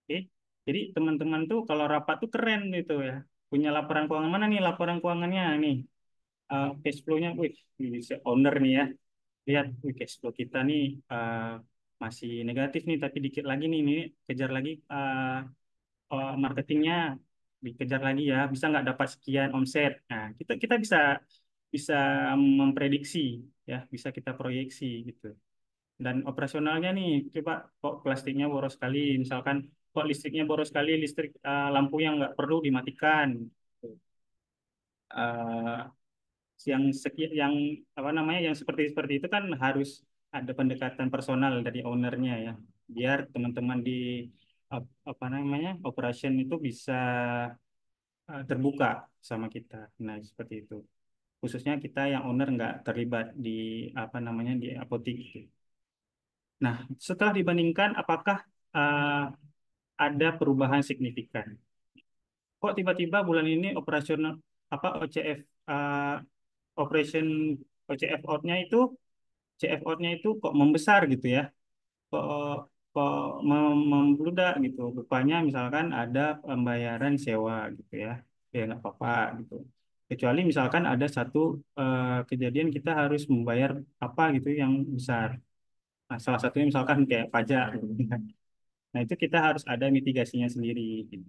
oke. Jadi teman-teman tuh kalau rapat tuh keren gitu ya. Punya laporan keuangan mana nih laporan keuangannya nih. Cash flow-nya, wih, ini si owner nih ya. Lihat, wih, cash flow kita nih masih negatif nih, tapi dikit lagi nih, kejar lagi marketingnya, dikejar lagi ya. Bisa nggak dapat sekian omset? Nah, kita kita bisa bisa memprediksi ya, bisa kita proyeksi gitu. Dan operasionalnya nih, coba kok plastiknya boros sekali, misalkan kok listriknya boros sekali, listrik lampu yang nggak perlu dimatikan. Eh, yang apa namanya, yang seperti seperti itu kan harus ada pendekatan personal dari ownernya ya, biar teman-teman di apa namanya operation itu bisa terbuka sama kita. Nah, seperti itu. Khususnya kita yang owner nggak terlibat di apa namanya di apotik gitu. Nah, setelah dibandingkan, apakah uh, ada perubahan signifikan? Kok tiba-tiba bulan ini operasional apa OCF operation OCF out-nya itu CF out-nya itu kok membesar gitu ya? Kok kok membludak gitu? Rupanya misalkan ada pembayaran sewa gitu ya. Ya nggak apa-apa gitu. Kecuali misalkan ada satu kejadian kita harus membayar apa gitu yang besar. Nah, salah satunya misalkan kayak pajak gitu. Nah, itu kita harus ada mitigasinya sendiri gitu.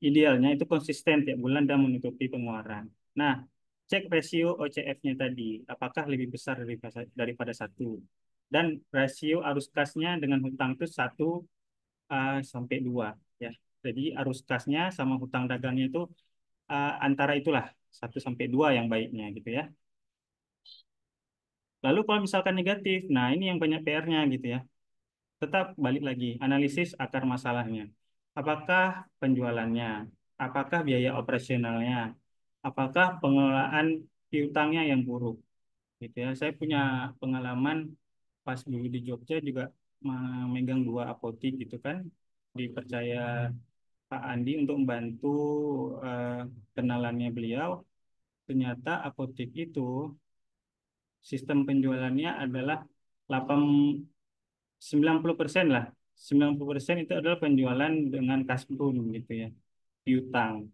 Idealnya itu konsisten tiap bulan dan menutupi pengeluaran. Nah, cek rasio OCF-nya tadi, apakah lebih besar daripada satu. Dan rasio arus kasnya dengan hutang itu 1 sampai 2. Ya. Jadi arus kasnya sama hutang dagangnya itu antara itulah 1 sampai 2 yang baiknya gitu ya. Lalu kalau misalkan negatif, nah ini yang banyak PR-nya gitu ya. Tetap balik lagi, analisis akar masalahnya. Apakah penjualannya? Apakah biaya operasionalnya? Apakah pengelolaan piutangnya yang buruk? Gitu ya. Saya punya pengalaman pas dulu di Jogja juga memegang 2 apotik gitu kan. Dipercaya Pak Andi untuk membantu eh, kenalannya beliau. Ternyata apotik itu sistem penjualannya adalah 8 90% lah. 90% itu adalah penjualan dengan cash pun gitu ya, piutang.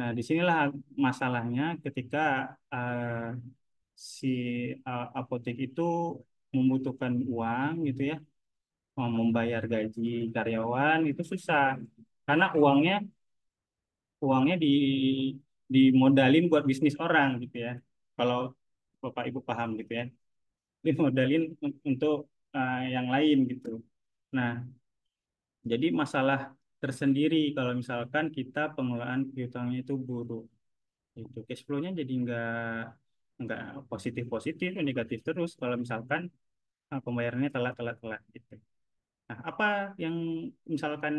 Nah, disinilah masalahnya ketika si apotek itu membutuhkan uang gitu ya, mau membayar gaji karyawan itu susah karena uangnya dimodalin buat bisnis orang gitu ya. Kalau Bapak Ibu paham gitu ya, dimodalin untuk yang lain gitu. Nah, jadi masalah tersendiri kalau misalkan kita pengelolaan piutangnya itu buruk. Itu cash flow-nya jadi nggak positif-positif, negatif terus kalau misalkan pembayarannya telat gitu. Nah, apa yang misalkan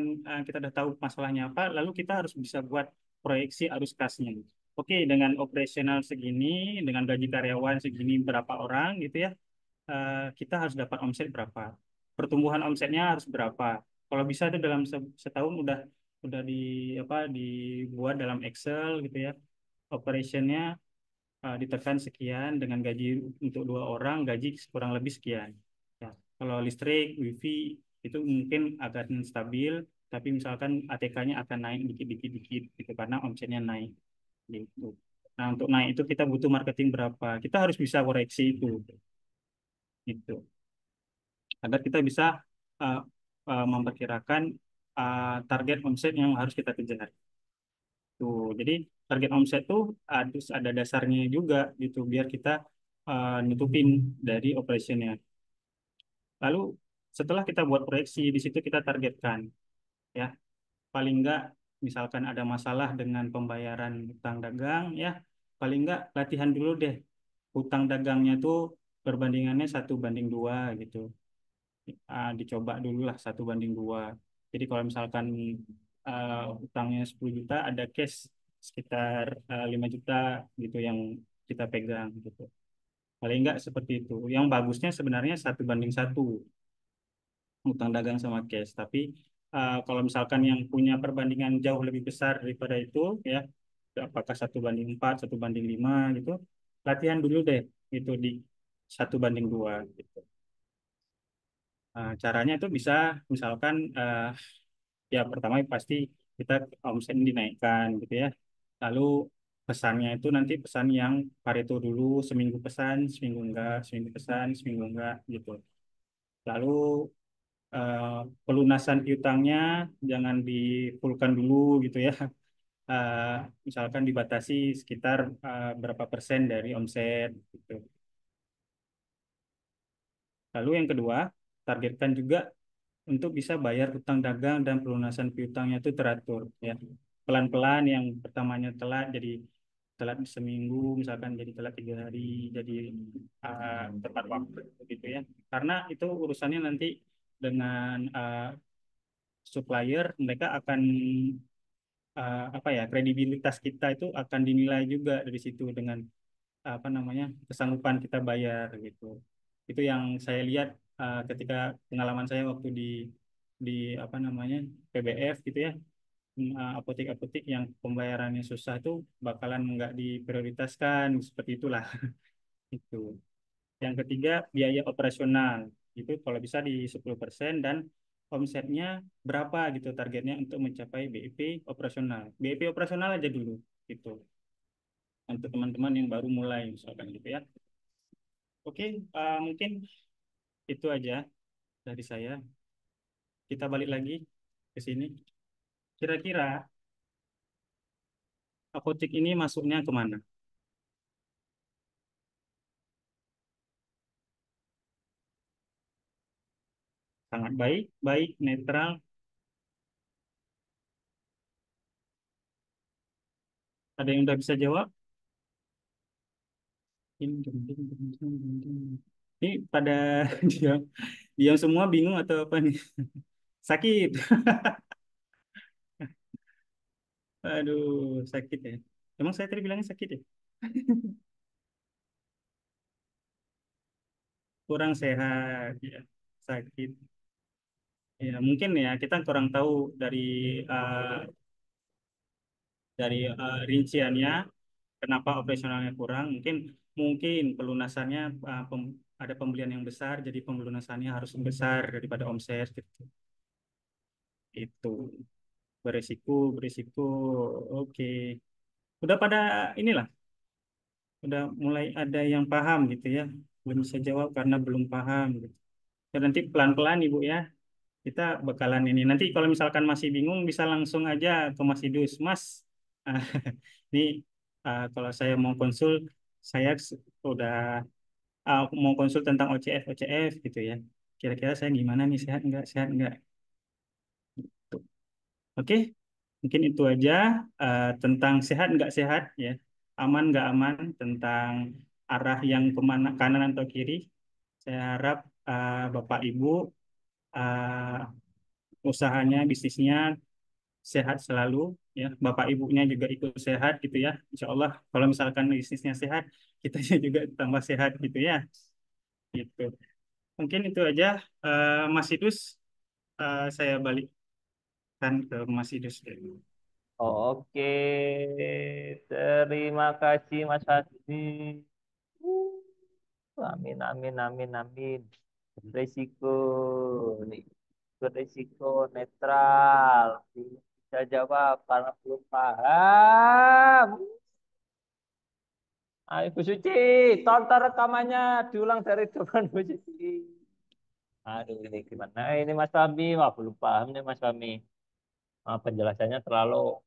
kita udah tahu masalahnya apa, lalu kita harus bisa buat proyeksi arus kasnya. Oke, dengan operasional segini, dengan gaji karyawan segini berapa orang gitu ya, kita harus dapat omset berapa. Pertumbuhan omsetnya harus berapa. Kalau bisa itu dalam setahun udah dibuat dalam Excel gitu ya. Operationnya ditekan sekian dengan gaji untuk 2 orang, gaji kurang lebih sekian. Ya, kalau listrik, wifi itu mungkin akan stabil, tapi misalkan ATK-nya akan naik dikit-dikit gitu karena omsetnya naik gitu. Nah, untuk naik itu kita butuh marketing berapa? Kita harus bisa koreksi itu gitu. Agar kita bisa uh, memperkirakan target omset yang harus kita kejar. Tuh, jadi target omset tuh harus ada dasarnya juga gitu biar kita nutupin dari operationnya. Lalu setelah kita buat proyeksi di situ kita targetkan ya paling enggak misalkan ada masalah dengan pembayaran hutang dagang ya paling enggak latihan dulu deh hutang dagangnya tuh perbandingannya 1:2 gitu. Dicoba dulu lah 1:2. Jadi kalau misalkan utangnya 10 juta, ada cash sekitar 5 juta gitu yang kita pegang gitu. Paling enggak seperti itu. Yang bagusnya sebenarnya 1:1 utang dagang sama cash. Tapi kalau misalkan yang punya perbandingan jauh lebih besar daripada itu, ya apakah 1:4, 1:5 gitu, latihan dulu deh itu di 1:2 gitu. Caranya itu bisa misalkan ya pertama pasti kita omset dinaikkan gitu ya. Lalu pesannya itu nanti pesan yang Pareto dulu seminggu pesan, seminggu enggak, seminggu pesan, seminggu enggak gitu. Lalu eh, pelunasan piutangnya jangan dipulkan dulu gitu ya. Eh, Misalkan dibatasi sekitar berapa persen dari omset gitu. Lalu yang kedua, targetkan juga untuk bisa bayar utang dagang dan pelunasan piutangnya itu teratur ya pelan-pelan yang pertamanya telat jadi telat seminggu misalkan jadi telat 3 hari jadi tepat waktu gitu ya karena itu urusannya nanti dengan supplier mereka akan apa ya kredibilitas kita itu akan dinilai juga dari situ dengan apa namanya kesanggupan kita bayar gitu itu yang saya lihat ketika pengalaman saya waktu di apa namanya PBF gitu ya apotek-apotek yang pembayarannya susah itu bakalan nggak diprioritaskan seperti itulah itu yang ketiga biaya operasional itu kalau bisa di 10% dan omsetnya berapa gitu targetnya untuk mencapai BIP operasional BIP operasional aja dulu gitu untuk teman-teman yang baru mulai misalkan gitu ya oke mungkin itu aja dari saya kita balik lagi ke sini kira-kira apotek ini masuknya kemana? Sangat baik, baik, netral. Ada yang udah bisa jawab? Ini pada diam, diam semua bingung atau apa nih? Sakit. Aduh, sakit ya. Emang saya tadi bilangnya sakit ya? Kurang sehat, ya. Sakit. Ya, mungkin ya kita kurang tahu uh, rinciannya kenapa operasionalnya kurang. Mungkin mungkin pelunasannya ada pembelian yang besar, jadi pelunasannya harus besar daripada omset gitu. Itu beresiko, beresiko. Oke. udah pada inilah, udah mulai ada yang paham gitu ya. Belum bisa jawab karena belum paham gitu. Ya, nanti pelan-pelan Ibu ya. Kita bakalan ini. Nanti kalau misalkan masih bingung bisa langsung aja ke Mas Idus. Mas, ah, ini kalau saya mau konsul, saya udah mau konsul tentang OCF gitu ya. Kira-kira saya gimana nih, sehat nggak, sehat nggak? Tuh. Oke, mungkin itu aja tentang sehat nggak sehat ya, aman nggak aman, tentang arah yang kemana, kanan atau kiri. Saya harap Bapak Ibu usahanya, bisnisnya sehat selalu ya, bapak ibunya juga ikut sehat gitu ya, insya Allah kalau misalkan bisnisnya sehat kita juga tambah sehat gitu ya, gitu. Mungkin itu aja. Mas Idus, saya balikkan ke Mas Idus dulu. Oke, terima kasih Mas Hadi. Amin, amin, amin, amin. Beresiko nih, beresiko netral. Bisa jawab karena belum paham. Ayo Bu Suci, tonton rekamannya, diulang dari depan Bu Suci. Aduh, ini gimana? Ini Mas Fahmi, wah belum paham nih Mas Fahmi. Penjelasannya terlalu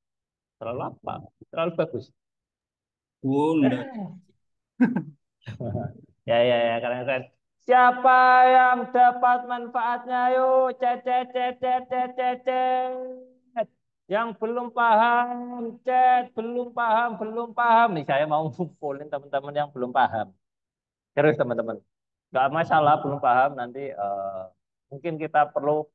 terlalu apa? Terlalu bagus. Enggak. Ya, ya, ya, keren, keren. Siapa yang dapat manfaatnya? Yuk, cet, cet, cet, cet, cet, cet, cet. Yang belum paham, cet, belum paham, belum paham. Nih, saya mau ngumpulin teman-teman yang belum paham. Terus, teman-teman. Nggak masalah, belum paham. Nanti mungkin kita perlu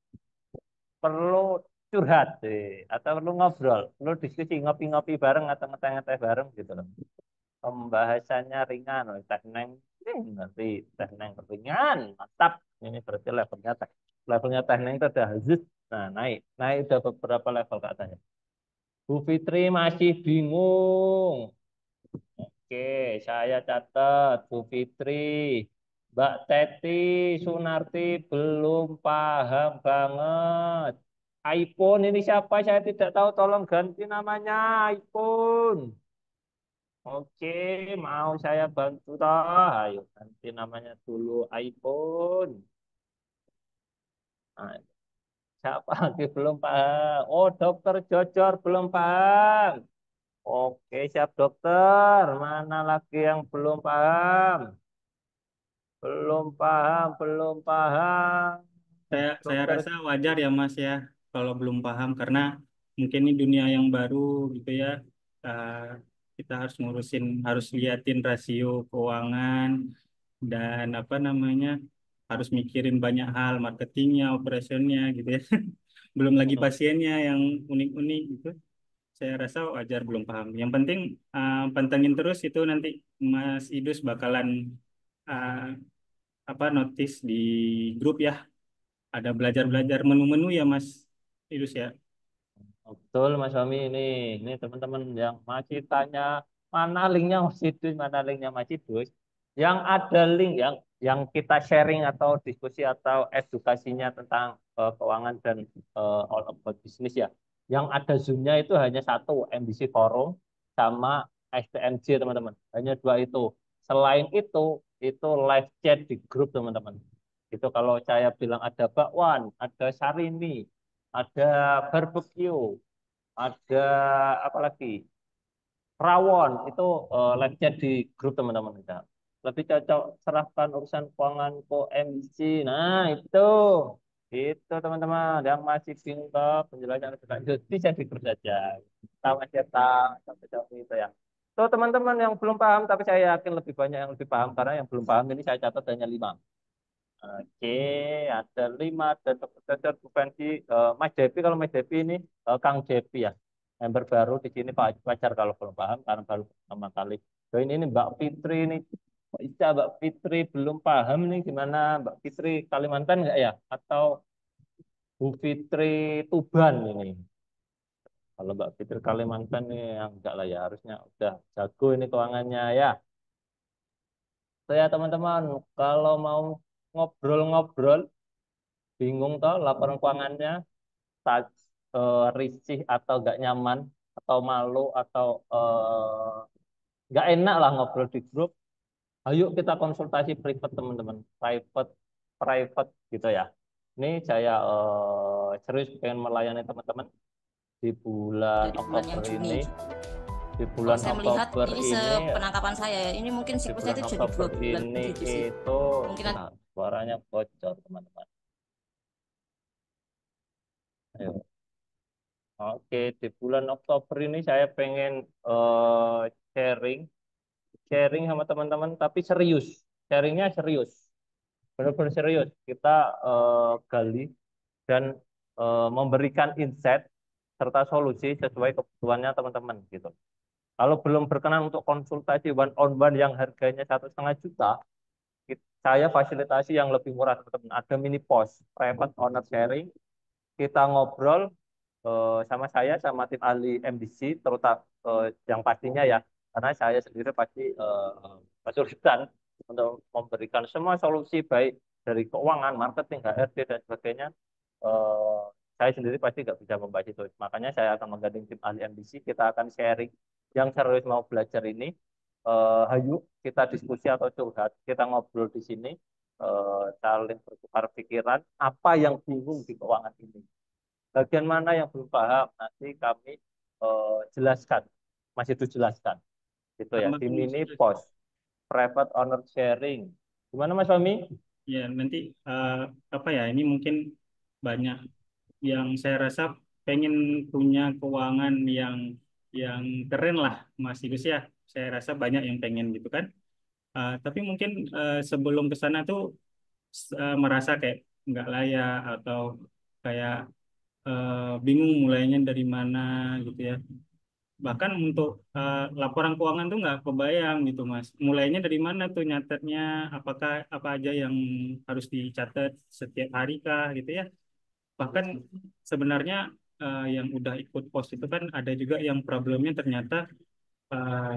perlu curhat deh, atau perlu ngobrol, perlu diskusi, ngopi-ngopi bareng atau ngeteh-ngeteh bareng gitu loh. Pembahasannya ringan, loh. Tekneng, nanti tekneng ringan, mantap. Ini berarti levelnya tekneng itu udah zut. Nah, naik, naik udah beberapa level katanya. Bu Fitri masih bingung. Oke, saya catat Bu Fitri. Mbak Teti Sunarti belum paham banget. iPhone ini siapa? Saya tidak tahu. Tolong ganti namanya iPhone. Oke, mau saya bantu toh? Ayo ganti namanya dulu iPhone. Nah, siapa lagi belum paham? Oh, Dokter Jojor belum paham. Oke, siap dokter. Mana lagi yang belum paham? Belum paham, belum paham. Saya Dokter, rasa wajar ya Mas ya kalau belum paham, karena mungkin ini dunia yang baru gitu ya. Eh, kita harus ngurusin, harus liatin rasio keuangan dan apa namanya, harus mikirin banyak hal, marketingnya, operasionnya gitu ya. Belum lagi pasiennya yang unik-unik gitu. Saya rasa wajar belum paham. Yang penting pantengin terus itu, nanti Mas Idus bakalan eh, apa notice di grup ya, ada belajar-belajar menu-menu ya Mas Idus ya. betul Mas Fahmi ini teman-teman yang masih tanya mana linknya Mas Idus, mana linknya Mas Idus. Yang ada link yang kita sharing atau diskusi atau edukasinya tentang keuangan dan all about business ya. Yang ada Zoom-nya itu hanya satu, MBC Forum sama STMJ teman-teman. Hanya dua itu. Selain itu live chat di grup teman-teman. Itu kalau saya bilang ada bakwan, ada Sarini, ada barbecue, ada apa lagi? Rawon itu live chat di grup teman-teman kita. Lebih cocok serahkan urusan keuangan ke MC. Nah, itu teman-teman yang masih bingung penjelasan lebih lanjut bisa di grup saja. Tahu aja sampai jauh itu ya. Tuh teman-teman yang belum paham, tapi saya yakin lebih banyak yang lebih paham karena yang belum paham ini saya catat hanya 5. Oke, ada 5 dan Dr. Bu Fancy, Mas Depi, kalau Mas Depi ini Kang Depi ya, member baru di sini Pak Pacar kalau belum paham karena baru pertama kali. So, ini Mbak Fitri ini, kok bisa Mbak Fitri belum paham nih gimana Mbak Fitri Kalimantan nggak ya? Atau Bu Fitri Tuban ini? Kalau Mbak Fitri Kalimantan nih yang enggak lah ya, harusnya udah jago ini keuangannya ya. So ya teman-teman, kalau mau ngobrol-ngobrol, bingung toh laporan keuangannya, risih atau nggak nyaman atau malu atau nggak enak lah ngobrol di grup, ayo kita konsultasi private teman-teman, private private gitu ya. Ini saya serius pengen melayani teman-teman di bulan dari bulan Oktober yang Juni. ini. Di Kalau bulan saya melihat Oktober ini ini, sepenangkapan saya ya, ini mungkin di siklusnya bulan itu jadi Oktober 2 bulan ini begitu sih. itu Mungkin suaranya bocor teman-teman. Ayo. Oke, di bulan Oktober ini saya pengen sharing sharing sama teman-teman, tapi serius. Sharingnya serius, benar-benar serius. Kita gali dan memberikan insight serta solusi sesuai kebutuhannya teman-teman gitu. Kalau belum berkenan untuk konsultasi one on one yang harganya 1,5 juta, saya fasilitasi yang lebih murah teman-teman. Ada mini post, private owner sharing, kita ngobrol sama saya sama tim ahli MDC, terutama yang pastinya ya, karena saya sendiri pasti kesulitan untuk memberikan semua solusi baik dari keuangan, marketing, HRD dan sebagainya. Eh, saya sendiri pasti nggak bisa membahas itu. Makanya saya akan menggandeng tim ahli MDC, kita akan sharing yang serius mau belajar ini. Hayu kita diskusi atau curhat, kita ngobrol di sini, saling bertukar pikiran, apa yang bingung di keuangan ini. Bagian mana yang belum paham, nanti kami jelaskan, masih itu jelaskan. Gitu ya, di Tambahkan Mas mini Idus. post, private owner sharing. Gimana Mas Fahmi? Ya, nanti apa ya? Ini mungkin banyak yang saya rasa pengen punya keuangan yang keren lah, Mas Idus ya. Saya rasa banyak yang pengen gitu kan. Tapi mungkin sebelum ke sana tuh merasa kayak nggak layak atau kayak bingung mulainya dari mana gitu ya. Bahkan untuk laporan keuangan tuh nggak kebayang gitu Mas. Mulainya dari mana tuh nyatetnya? Apakah apa aja yang harus dicatat setiap hari kah gitu ya? Bahkan sebenarnya yang udah ikut pos itu kan ada juga yang problemnya ternyata eh,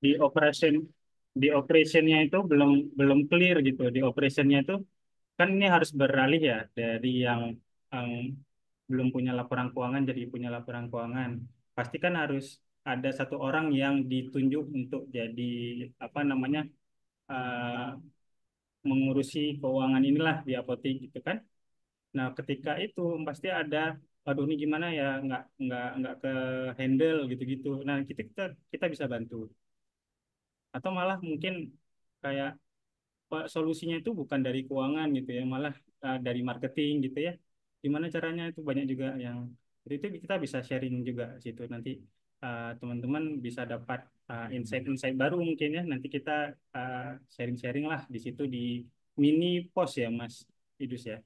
di operation di operationnya itu belum belum clear gitu. Di operationnya itu kan ini harus beralih ya dari yang belum punya laporan keuangan jadi punya laporan keuangan. Pasti kan harus ada satu orang yang ditunjuk untuk jadi apa namanya eh, mengurusi keuangan inilah di apotek gitu kan. Nah, ketika itu pasti ada, aduh ini gimana ya, nggak ke handle gitu-gitu. Nah, kita kita kita bisa bantu. Atau malah mungkin kayak solusinya itu bukan dari keuangan gitu ya, malah dari marketing gitu ya. Gimana caranya itu banyak juga yang itu kita bisa sharing juga situ nanti teman-teman bisa dapat insight-insight baru mungkin ya. Nanti kita sharing-sharing lah di situ di mini post ya Mas Idus ya.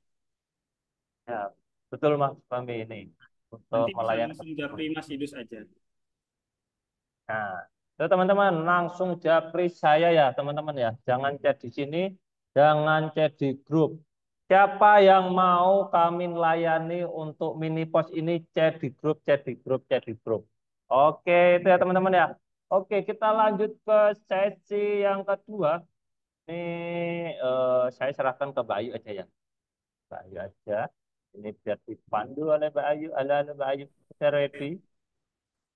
Ya, betul Mas Fahmi ini untuk Nanti bisa melayani langsung teman-teman. japri Mas Idus aja. Nah, so, teman-teman langsung japri saya ya teman-teman ya. Jangan chat di sini, jangan chat di grup. Siapa yang mau kami layani untuk mini post ini, chat di grup, chat di grup, chat di grup. Oke, itu ya teman-teman ya. Oke, kita lanjut ke sesi yang kedua. Ini saya serahkan ke Mbak Ayu aja ya. Mbak Ayu aja. Ini biar dipandu oleh Mbak Ayu. Halo, halo Mbak Ayu. Sudah ready?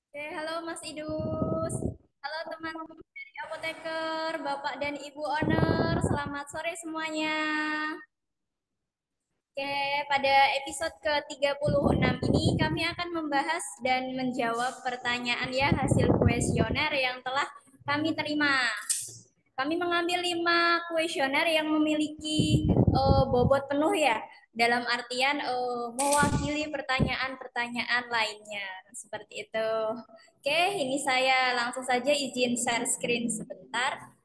Oke, halo Mas Idus. Halo teman-teman dari Apoteker, Bapak dan Ibu Owner. Selamat sore semuanya. Oke, pada episode ke-36 ini kami akan membahas dan menjawab pertanyaan ya hasil kuesioner yang telah kami terima. Kami mengambil 5 kuesioner yang memiliki bobot penuh ya, dalam artian mewakili pertanyaan-pertanyaan lainnya. Seperti itu. Oke, ini saya langsung saja izin share screen sebentar.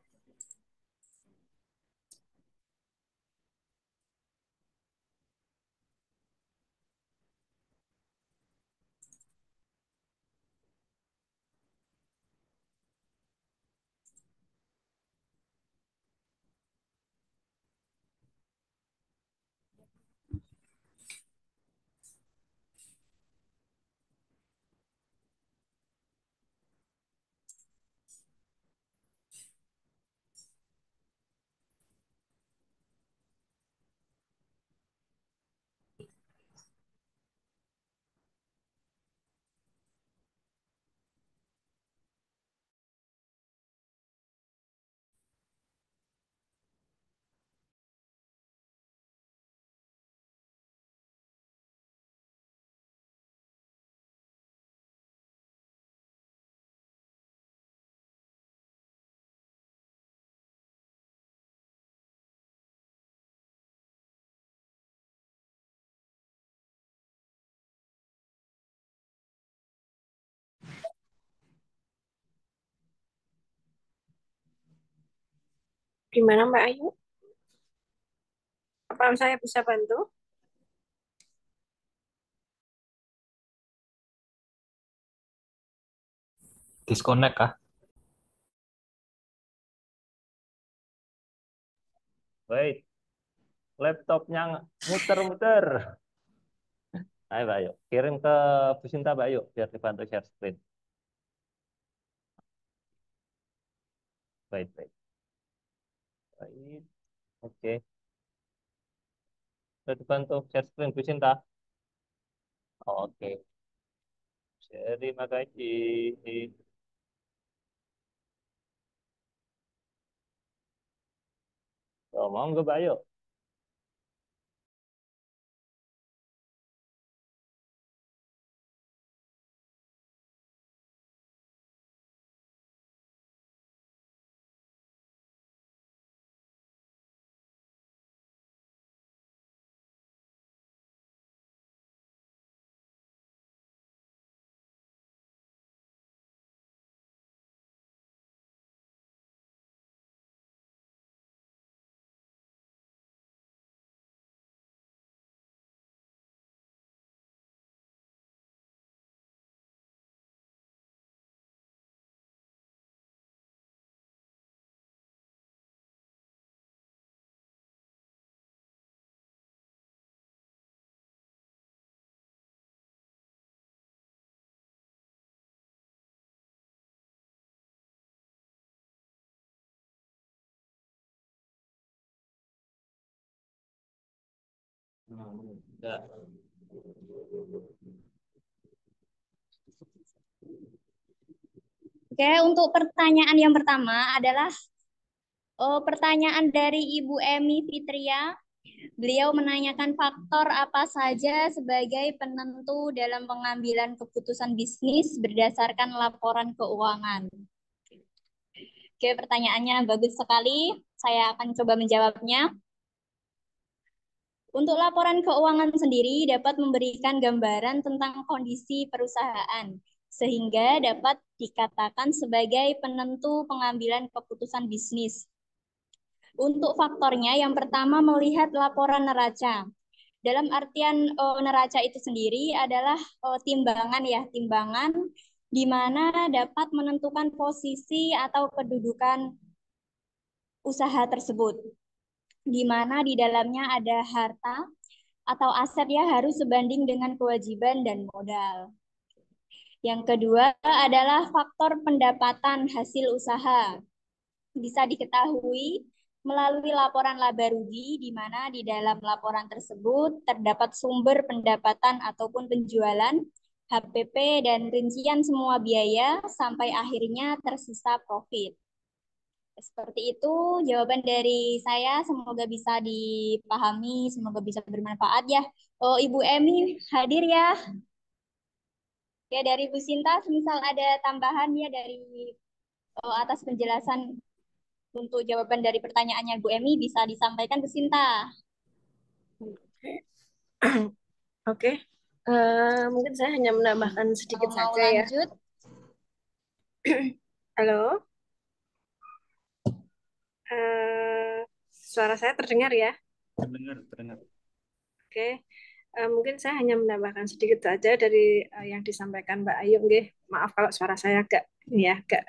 Gimana Mbak Ayu? Apa saya bisa bantu? Disconnect kah? Wait, laptopnya muter-muter. Ayo, Mbak Ayu. Kirim ke Bu Sinta, Mbak Ayu, biar dibantu share screen. Wait, wait. Wait. Oke. Sudah dibantu share screen, Bu Sinta. Oke. Terima kasih. Oh, monggo, Mbak Ayu. Ya. Oke, untuk pertanyaan yang pertama adalah pertanyaan dari Ibu Emi Fitria. Beliau menanyakan faktor apa saja sebagai penentu dalam pengambilan keputusan bisnis berdasarkan laporan keuangan. Oke, pertanyaannya bagus sekali. Saya akan coba menjawabnya. Untuk laporan keuangan sendiri dapat memberikan gambaran tentang kondisi perusahaan, sehingga dapat dikatakan sebagai penentu pengambilan keputusan bisnis. Untuk faktornya, yang pertama melihat laporan neraca. Dalam artian neraca itu sendiri adalah timbangan ya, timbangan di mana dapat menentukan posisi atau kedudukan usaha tersebut, di mana di dalamnya ada harta atau aset ya harus sebanding dengan kewajiban dan modal. Yang kedua adalah faktor pendapatan hasil usaha. Bisa diketahui melalui laporan laba rugi, di mana di dalam laporan tersebut terdapat sumber pendapatan ataupun penjualan, HPP, dan rincian semua biaya sampai akhirnya tersisa profit. Seperti itu jawaban dari saya, semoga bisa dipahami, semoga bisa bermanfaat ya. Oh, Ibu Emi hadir ya. Ya, dari Bu Sinta, misal ada tambahan ya dari atas penjelasan untuk jawaban dari pertanyaannya Bu Emi bisa disampaikan Bu Sinta. Oke. Mungkin saya hanya menambahkan sedikit Kalau mau saja ya. lanjut, Halo. Suara saya terdengar ya? Terdengar, terdengar. Oke. Mungkin saya hanya menambahkan sedikit saja dari yang disampaikan Mbak Ayu. Nggih. Maaf kalau suara saya agak ya agak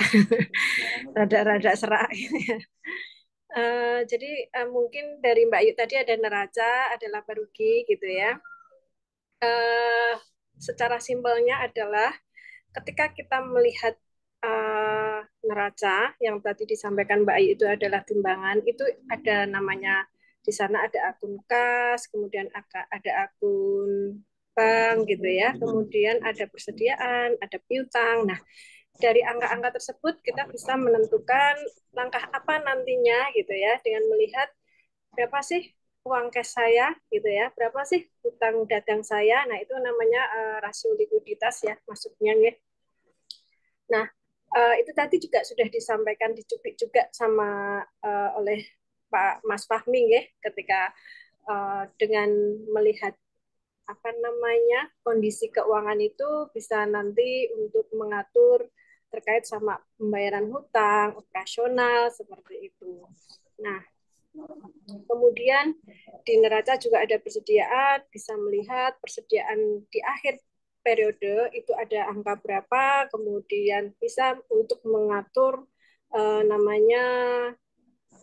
rada-rada serak gitu ya. Jadi mungkin dari Mbak Ayu tadi ada neraca, ada laba rugi gitu ya. Secara simpelnya adalah ketika kita melihat neraca yang tadi disampaikan Mbak Ayu itu adalah timbangan, itu ada namanya di sana ada akun kas, kemudian ada akun bank gitu ya, kemudian ada persediaan, ada piutang. Nah, dari angka-angka tersebut kita bisa menentukan langkah apa nantinya gitu ya, dengan melihat berapa sih uang cash saya gitu ya, berapa sih utang dagang saya. Nah, itu namanya rasio likuiditas ya masuknya ya. Nah, itu tadi juga sudah disampaikan dicuplik juga sama oleh Pak Mas Fahmi ya, ketika dengan melihat apa namanya kondisi keuangan itu bisa nanti untuk mengatur terkait sama pembayaran hutang, operasional seperti itu. Nah, kemudian di neraca juga ada persediaan, bisa melihat persediaan di akhir periode itu ada angka berapa, kemudian bisa untuk mengatur namanya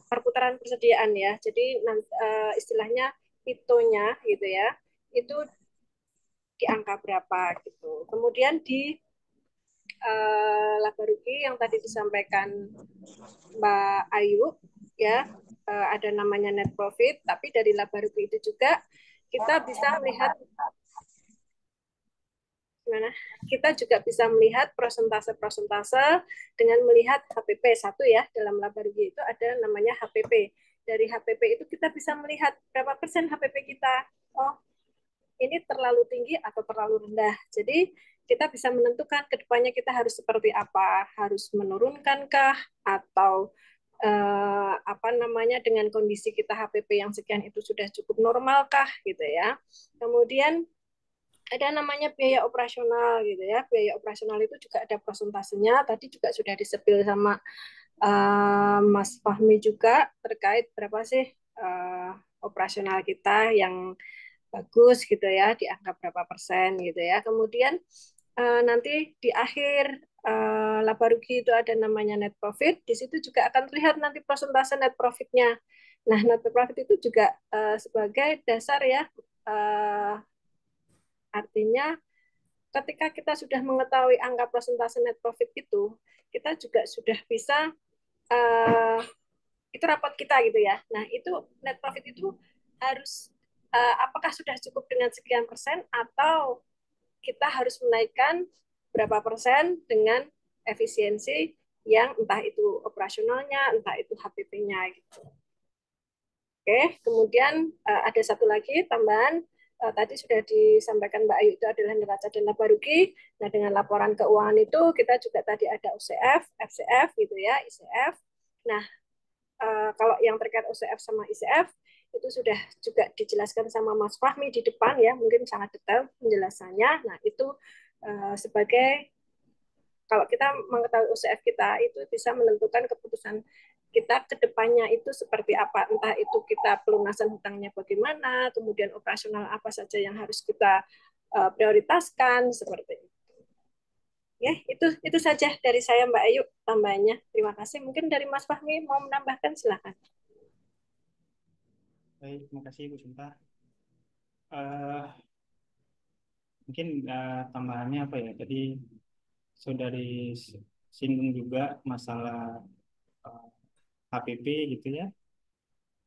perputaran persediaan ya. Jadi istilahnya itonya gitu ya, itu di angka berapa gitu. Kemudian di laba rugi yang tadi disampaikan Mbak Ayu ya, ada namanya net profit, tapi dari laba rugi itu juga kita bisa melihat gimana? Kita juga bisa melihat prosentase-prosentase dengan melihat HPP satu ya, dalam laba rugi itu ada namanya HPP. Dari HPP itu kita bisa melihat berapa persen HPP kita. Oh, ini terlalu tinggi atau terlalu rendah. Jadi kita bisa menentukan ke depannya kita harus seperti apa, harus menurunkankah atau apa namanya dengan kondisi kita HPP yang sekian itu sudah cukup normalkah gitu ya. Kemudian ada namanya biaya operasional gitu ya. Biaya operasional itu juga ada prosentasenya. Tadi juga sudah disepil sama Mas Fahmi juga terkait berapa sih operasional kita yang bagus gitu ya, di angka berapa persen gitu ya. Kemudian nanti di akhir laba rugi itu ada namanya net profit. Di situ juga akan terlihat nanti persentase net profitnya. Nah, net profit itu juga sebagai dasar ya, artinya ketika kita sudah mengetahui angka persentase net profit itu, kita juga sudah bisa uh, itu rapot kita gitu ya. Nah, itu net profit itu harus apakah sudah cukup dengan sekian persen atau kita harus menaikkan berapa persen dengan efisiensi yang entah itu operasionalnya, entah itu HPP-nya gitu. Oke, kemudian ada satu lagi tambahan tadi sudah disampaikan Mbak Ayu itu adalah neraca dan laba rugi. Nah, dengan laporan keuangan itu kita juga tadi ada OCF, FCF gitu ya, ICF. Nah, kalau yang terkait OCF sama ICF itu sudah juga dijelaskan sama Mas Fahmi di depan ya, mungkin sangat detail penjelasannya. Nah, itu sebagai kalau kita mengetahui OCF kita itu bisa menentukan keputusan kita ke depannya itu seperti apa, entah itu kita pelunasan hutangnya bagaimana, kemudian operasional apa saja yang harus kita prioritaskan seperti itu. Ya, itu saja dari saya Mbak Ayu tambahannya. Terima kasih. Mungkin dari Mas Fahmi mau menambahkan silakan. Baik, terima kasih Bu Sinta. Mungkin tambahannya apa ya? Tadi sudah disinggung juga masalah HPP gitu ya.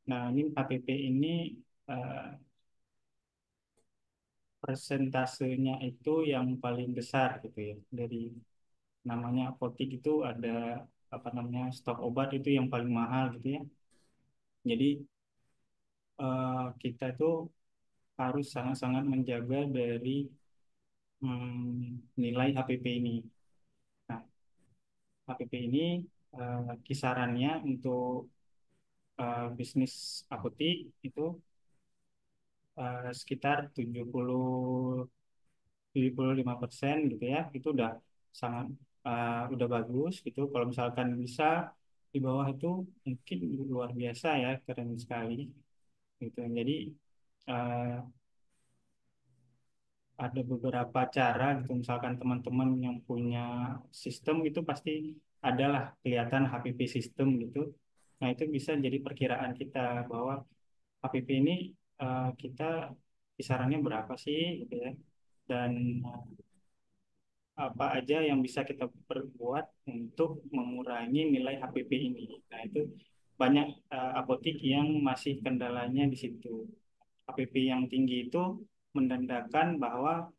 Nah, ini HPP ini persentasenya itu yang paling besar gitu ya. Dari namanya apotek itu ada apa namanya stok obat itu yang paling mahal gitu ya. Jadi kita itu harus sangat-sangat menjaga dari nilai HPP ini. Nah, HPP ini kisarannya untuk bisnis apotek itu sekitar 75% gitu ya. Itu udah sangat udah bagus gitu. Kalau misalkan bisa di bawah itu mungkin luar biasa ya, keren sekali gitu. Jadi uh, ada beberapa cara gitu. Misalkan teman-teman yang punya sistem itu pasti adalah kelihatan HPP sistem gitu. Nah, itu bisa jadi perkiraan kita bahwa HPP ini kita kisarannya berapa sih gitu ya. Dan apa aja yang bisa kita perbuat untuk mengurangi nilai HPP ini. Nah, itu banyak apotek yang masih kendalanya di situ. HPP yang tinggi itu menandakan bahwa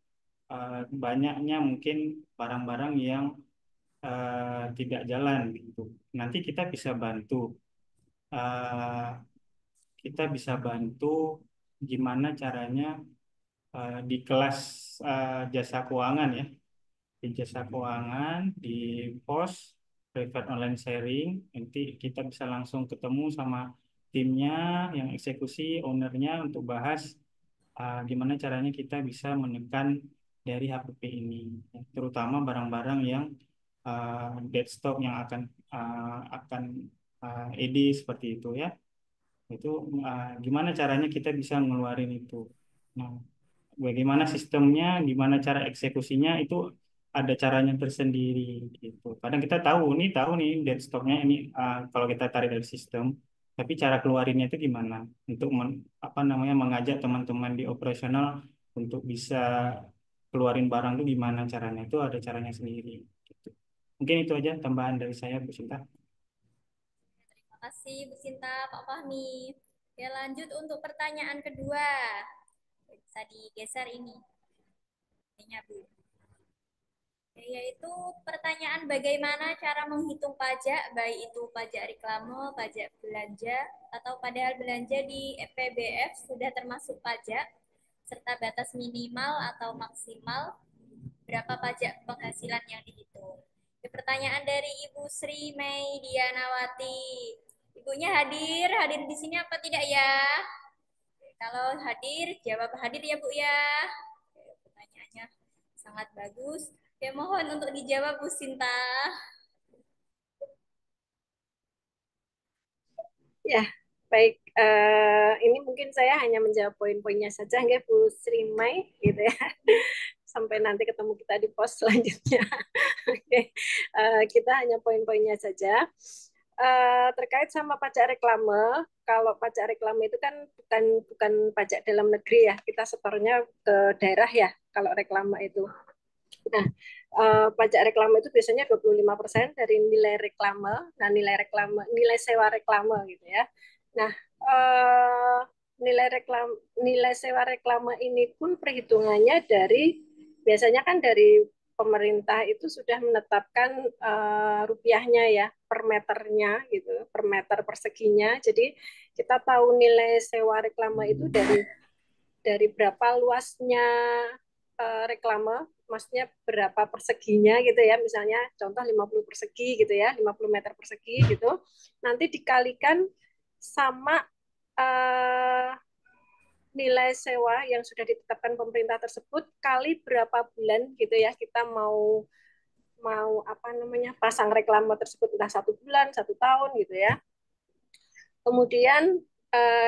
banyaknya mungkin barang-barang yang tidak jalan gitu. Nanti uh, kita bisa bantu gimana caranya di kelas jasa keuangan ya, di jasa keuangan di pos private online sharing. Nanti kita bisa langsung ketemu sama timnya yang eksekusi, ownernya untuk bahas gimana caranya kita bisa menekan dari HPP ini, terutama barang-barang yang dead stock yang akan ED seperti itu ya. Itu gimana caranya kita bisa ngeluarin itu. Nah, bagaimana sistemnya, gimana cara eksekusinya itu ada caranya tersendiri gitu. Kadang kita tahu nih dead stocknya ini kalau kita tarik dari sistem, tapi cara keluarinnya itu gimana untuk apa namanya mengajak teman-teman di operasional untuk bisa keluarin barang itu gimana caranya itu ada caranya sendiri. Gitu. Mungkin itu aja tambahan dari saya, Bu Sinta. Terima kasih Bu Sinta, Pak Fahmi. Ya, lanjut untuk pertanyaan kedua. Bisa digeser ini. Ini Bu. Yaitu pertanyaan bagaimana cara menghitung pajak, baik itu pajak reklame, pajak belanja, atau padahal belanja di PBF sudah termasuk pajak, serta batas minimal atau maksimal berapa pajak penghasilan yang dihitung. Pertanyaan dari Ibu Sri Mei Dianawati. Ibunya hadir di sini apa tidak ya? Kalau hadir, jawab hadir ya Bu ya. Pertanyaannya sangat bagus. Ya, mohon untuk dijawab Bu Sinta. Ya, baik. Ini mungkin saya hanya menjawab poin-poinnya saja, nggak Bu Sri Mai, gitu ya. Sampai nanti ketemu kita di pos selanjutnya. Oke, kita hanya poin-poinnya saja. Terkait sama pajak reklame, kalau pajak reklame itu kan bukan pajak dalam negeri ya, kita setornya ke daerah ya. Kalau reklame itu. Nah, pajak reklame itu biasanya 25% dari nilai reklame. Nah, nilai sewa reklame gitu ya. Nah, nilai sewa reklame ini pun perhitungannya biasanya kan dari pemerintah itu sudah menetapkan rupiahnya ya per meternya gitu, per meter perseginya. Jadi kita tahu nilai sewa reklame itu dari berapa luasnya reklame, maksudnya berapa perseginya gitu ya, misalnya contoh 50 persegi gitu ya, 50 meter persegi gitu, nanti dikalikan sama uh, nilai sewa yang sudah ditetapkan pemerintah tersebut kali berapa bulan gitu ya, kita mau mau apa namanya pasang reklame tersebut, entah 1 bulan, 1 tahun gitu ya. Kemudian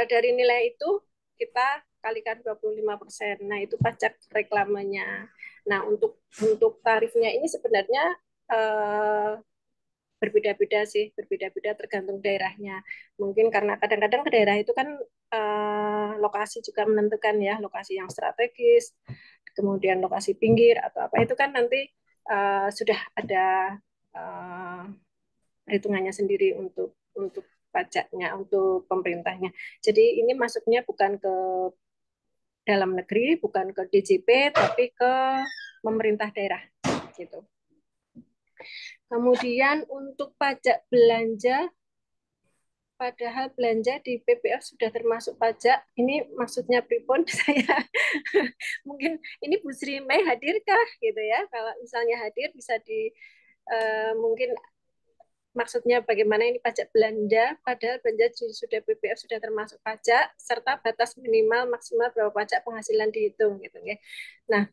dari nilai itu kita kalikan 25%. Nah, itu pajak reklamenya. Nah, untuk tarifnya ini sebenarnya berbeda-beda sih, berbeda-beda tergantung daerahnya. Mungkin karena kadang-kadang ke daerah itu kan lokasi juga menentukan ya, lokasi yang strategis, kemudian lokasi pinggir atau apa itu kan nanti sudah ada perhitungannya sendiri untuk pajaknya, untuk pemerintahnya. Jadi ini masuknya bukan ke dalam negeri, bukan ke DJP, tapi ke pemerintah daerah gitu. Kemudian untuk pajak belanja, padahal belanja di PPF sudah termasuk pajak. Ini maksudnya pripun saya mungkin ini Bu Sri Mei hadirkah gitu ya? Kalau misalnya hadir bisa mungkin maksudnya bagaimana ini pajak belanja, padahal belanja sudah PPF sudah termasuk pajak, serta batas minimal maksimal berapa pajak penghasilan dihitung gitu ya. Nah,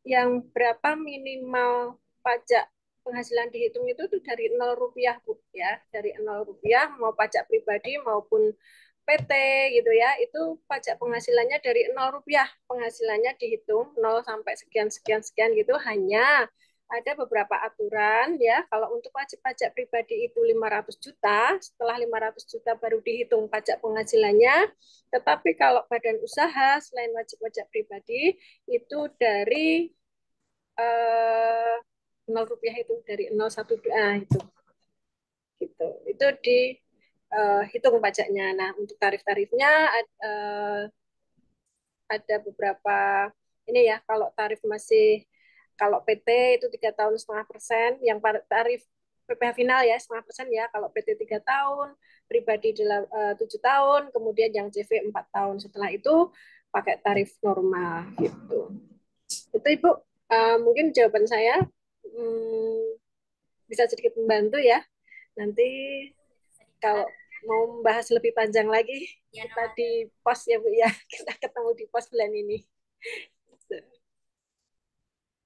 yang berapa minimal pajak penghasilan dihitung itu tuh dari 0 rupiah Bu ya, dari 0 rupiah mau pajak pribadi maupun PT gitu ya, itu pajak penghasilannya dari 0 rupiah penghasilannya dihitung 0 sampai sekian sekian sekian gitu. Hanya ada beberapa aturan ya, kalau untuk wajib pajak pribadi itu 500 juta, setelah 500 juta baru dihitung pajak penghasilannya. Tetapi kalau badan usaha selain wajib pajak pribadi itu dari 0 rupiah, itu dari 0,1 itu gitu, itu dihitung pajaknya. Nah, untuk tarif-tarifnya ada beberapa ini ya. Kalau tarif masih, kalau PT itu 3,5 tahun, yang tarif PPh final ya 5,5% ya. Kalau PT 3 tahun, pribadi 7 tahun, kemudian yang CV 4 tahun. Setelah itu pakai tarif normal gitu. Itu Ibu, mungkin jawaban saya bisa sedikit membantu ya. Nanti kalau mau membahas lebih panjang lagi, kita di pos ya Bu ya. Kita ketemu di pos bulan ini.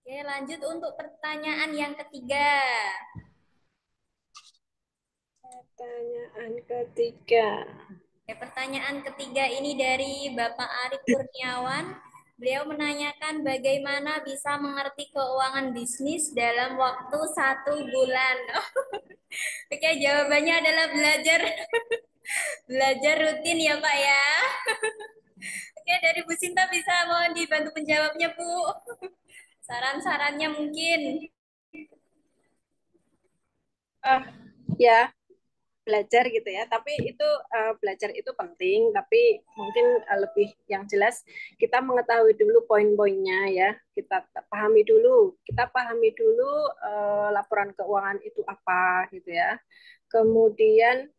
Oke, lanjut untuk pertanyaan yang ketiga. Pertanyaan ketiga. Oke, pertanyaan ketiga ini dari Bapak Arif Kurniawan. Beliau menanyakan bagaimana bisa mengerti keuangan bisnis dalam waktu 1 bulan. Oke, jawabannya adalah belajar belajar rutin ya Pak ya. Oke, dari Bu Sinta bisa mohon dibantu menjawabnya Bu. Saran-sarannya mungkin. Ya, belajar gitu ya. Tapi itu belajar itu penting, tapi mungkin lebih yang jelas kita mengetahui dulu poin-poinnya ya. Kita pahami dulu laporan keuangan itu apa gitu ya. Kemudian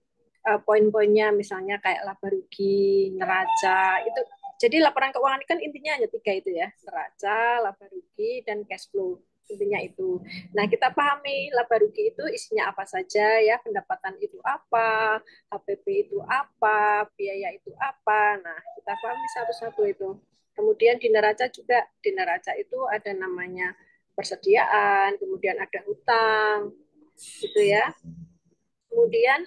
poin-poinnya misalnya kayak laba rugi, neraca itu. Jadi laporan keuangan kan intinya hanya 3 itu ya, neraca, laba rugi, dan cash flow. Intinya itu. Nah, kita pahami laba rugi itu isinya apa saja ya, pendapatan itu apa, HPP itu apa, biaya itu apa. Nah, kita pahami satu-satu itu. Kemudian di neraca juga, di neraca itu ada namanya persediaan, kemudian ada hutang, gitu ya. Kemudian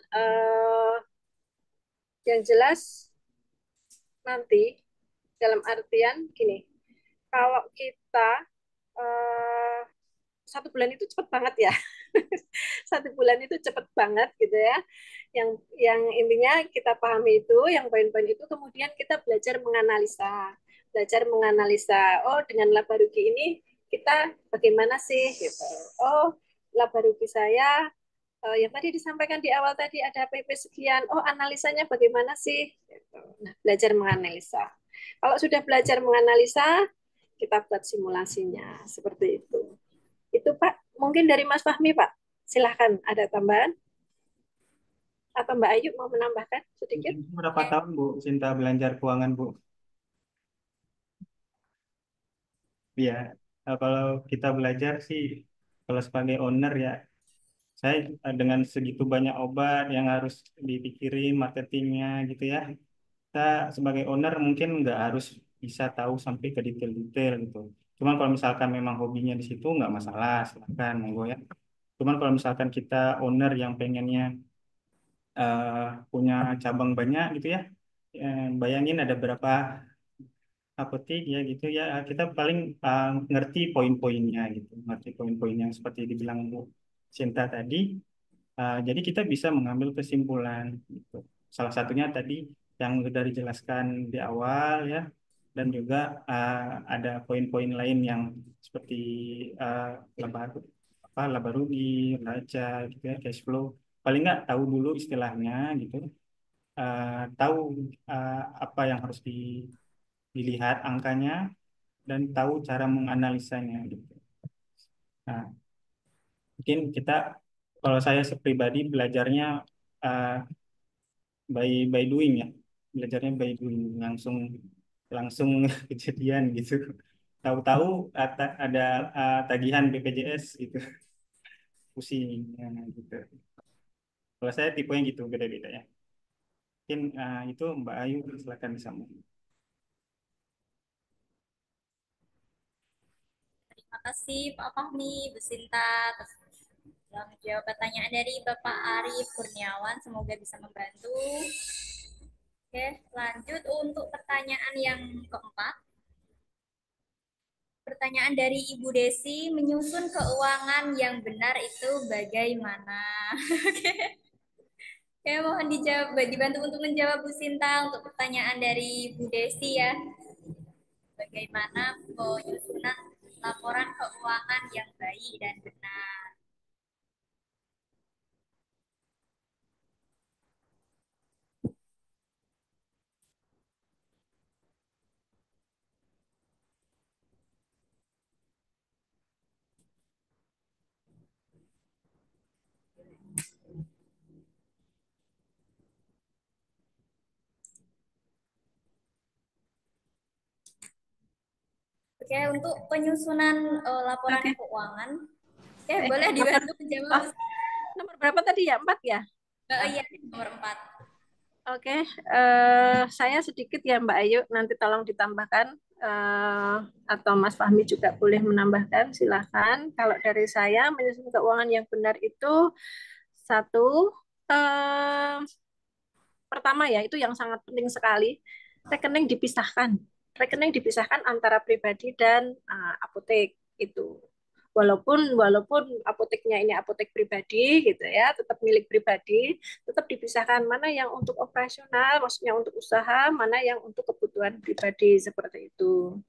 yang jelas nanti dalam artian gini, kalau kita eh, 1 bulan itu cepet banget ya. 1 bulan itu cepet banget gitu ya. Yang intinya kita pahami itu, yang poin-poin itu, kemudian kita belajar menganalisa. Oh, dengan laba rugi ini kita bagaimana sih gitu. Oh, laba rugi saya yang tadi disampaikan di awal tadi ada PP sekian. Oh, analisanya bagaimana sih? Gitu. Nah, belajar menganalisa. Kalau sudah belajar menganalisa, kita buat simulasinya seperti itu. Itu Pak, mungkin dari Mas Fahmi Pak. Silahkan, ada tambahan? Atau Mbak Ayu mau menambahkan sedikit? Berapa tahun Bu Sinta belajar keuangan Bu? Ya, kalau kita belajar sih, kalau sebagai owner ya, saya dengan segitu banyak obat yang harus dipikirin marketingnya gitu ya. Kita sebagai owner mungkin nggak harus bisa tahu sampai ke detail-detail gitu. Cuman kalau misalkan memang hobinya di situ nggak masalah, silakan monggo ya. Cuman kalau misalkan kita owner yang pengennya eh, punya cabang banyak gitu ya, bayangin ada berapa apotek ya gitu ya, kita paling ngerti poin-poinnya gitu, ngerti poin-poin yang seperti dibilang Bu Sinta tadi. Jadi kita bisa mengambil kesimpulan gitu. Salah satunya tadi yang sudah dijelaskan di awal ya, dan juga ada poin-poin lain yang seperti uh, laba laba rugi, neraca gitu ya, cash flow. Paling nggak tahu dulu istilahnya gitu, tahu apa yang harus dilihat angkanya, dan tahu cara menganalisanya gitu. Nah, mungkin kita, kalau saya pribadi belajarnya uh, by doing ya, belajarnya by doing, langsung langsung kejadian gitu. Tahu-tahu ada tagihan BPJS gitu, pusing ya, gitu. Kalau saya tipenya gitu, beda-beda ya. Mungkin itu Mbak Ayu, silakan disambung. Terima kasih Pak Fahmi, Bu Sinta, telah menjawab pertanyaan dari Bapak Arif Kurniawan. Semoga bisa membantu. Oke, lanjut untuk pertanyaan yang keempat. Pertanyaan dari Ibu Desi, menyusun keuangan yang benar itu bagaimana? Oke. Oke, mohon dijawab, dibantu untuk menjawab Bu Sinta untuk pertanyaan dari Bu Desi ya. Bagaimana penyusunan laporan keuangan yang baik dan benar? Oke, untuk penyusunan laporan Oke. keuangan, oke, boleh dibantu menjawab. Nomor berapa tadi ya? 4 ya? Iya, nomor 4. Oke, saya sedikit ya Mbak Ayu, nanti tolong ditambahkan atau Mas Fahmi juga boleh menambahkan, silakan. Kalau dari saya, menyusun keuangan yang benar itu satu, eh, pertama ya, itu yang sangat penting sekali. Rekening dipisahkan. Rekening dipisahkan antara pribadi dan apotek itu. Walaupun walaupun apoteknya ini apotek pribadi gitu ya, tetap milik pribadi, tetap dipisahkan mana yang untuk operasional, maksudnya untuk usaha, mana yang untuk kebutuhan pribadi seperti itu.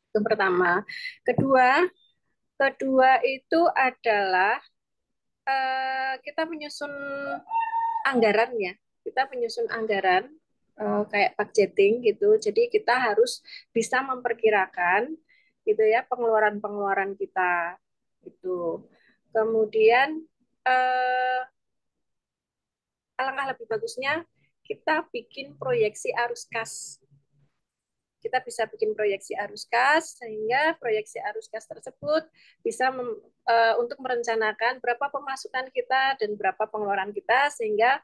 Itu pertama. Kedua, kedua itu adalah kita menyusun anggaran ya. Kita menyusun anggaran kayak budgeting gitu. Jadi kita harus bisa memperkirakan gitu ya pengeluaran-pengeluaran kita itu. Kemudian eh, alangkah lebih bagusnya kita bikin proyeksi arus kas. Kita bisa bikin proyeksi arus kas sehingga proyeksi arus kas tersebut bisa untuk merencanakan berapa pemasukan kita dan berapa pengeluaran kita sehingga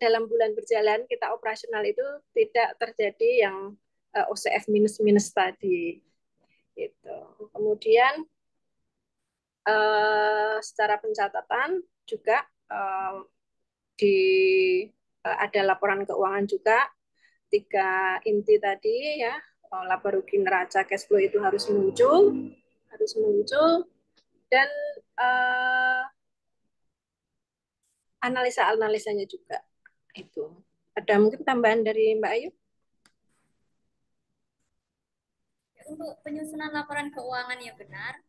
dalam bulan berjalan kita operasional itu tidak terjadi yang OCF minus-minus tadi gitu. Kemudian secara pencatatan juga di ada laporan keuangan juga 3 inti tadi ya, laba rugi neraca cash flow itu harus muncul dan analisa-analisanya juga itu. Ada mungkin tambahan dari Mbak Ayu? Untuk penyusunan laporan keuangan yang benar,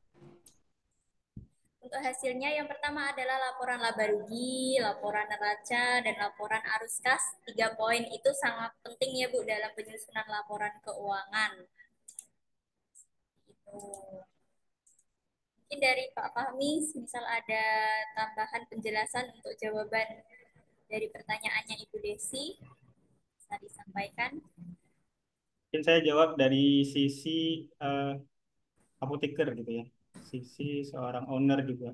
untuk hasilnya yang pertama adalah laporan laba rugi, laporan neraca, dan laporan arus kas. 3 poin itu sangat penting ya Bu dalam penyusunan laporan keuangan. Itu. Mungkin dari Pak Fahmi, misal ada tambahan penjelasan untuk jawaban dari pertanyaannya Ibu Desi, bisa disampaikan. Mungkin saya jawab dari sisi apoteker gitu ya, sisi seorang owner juga.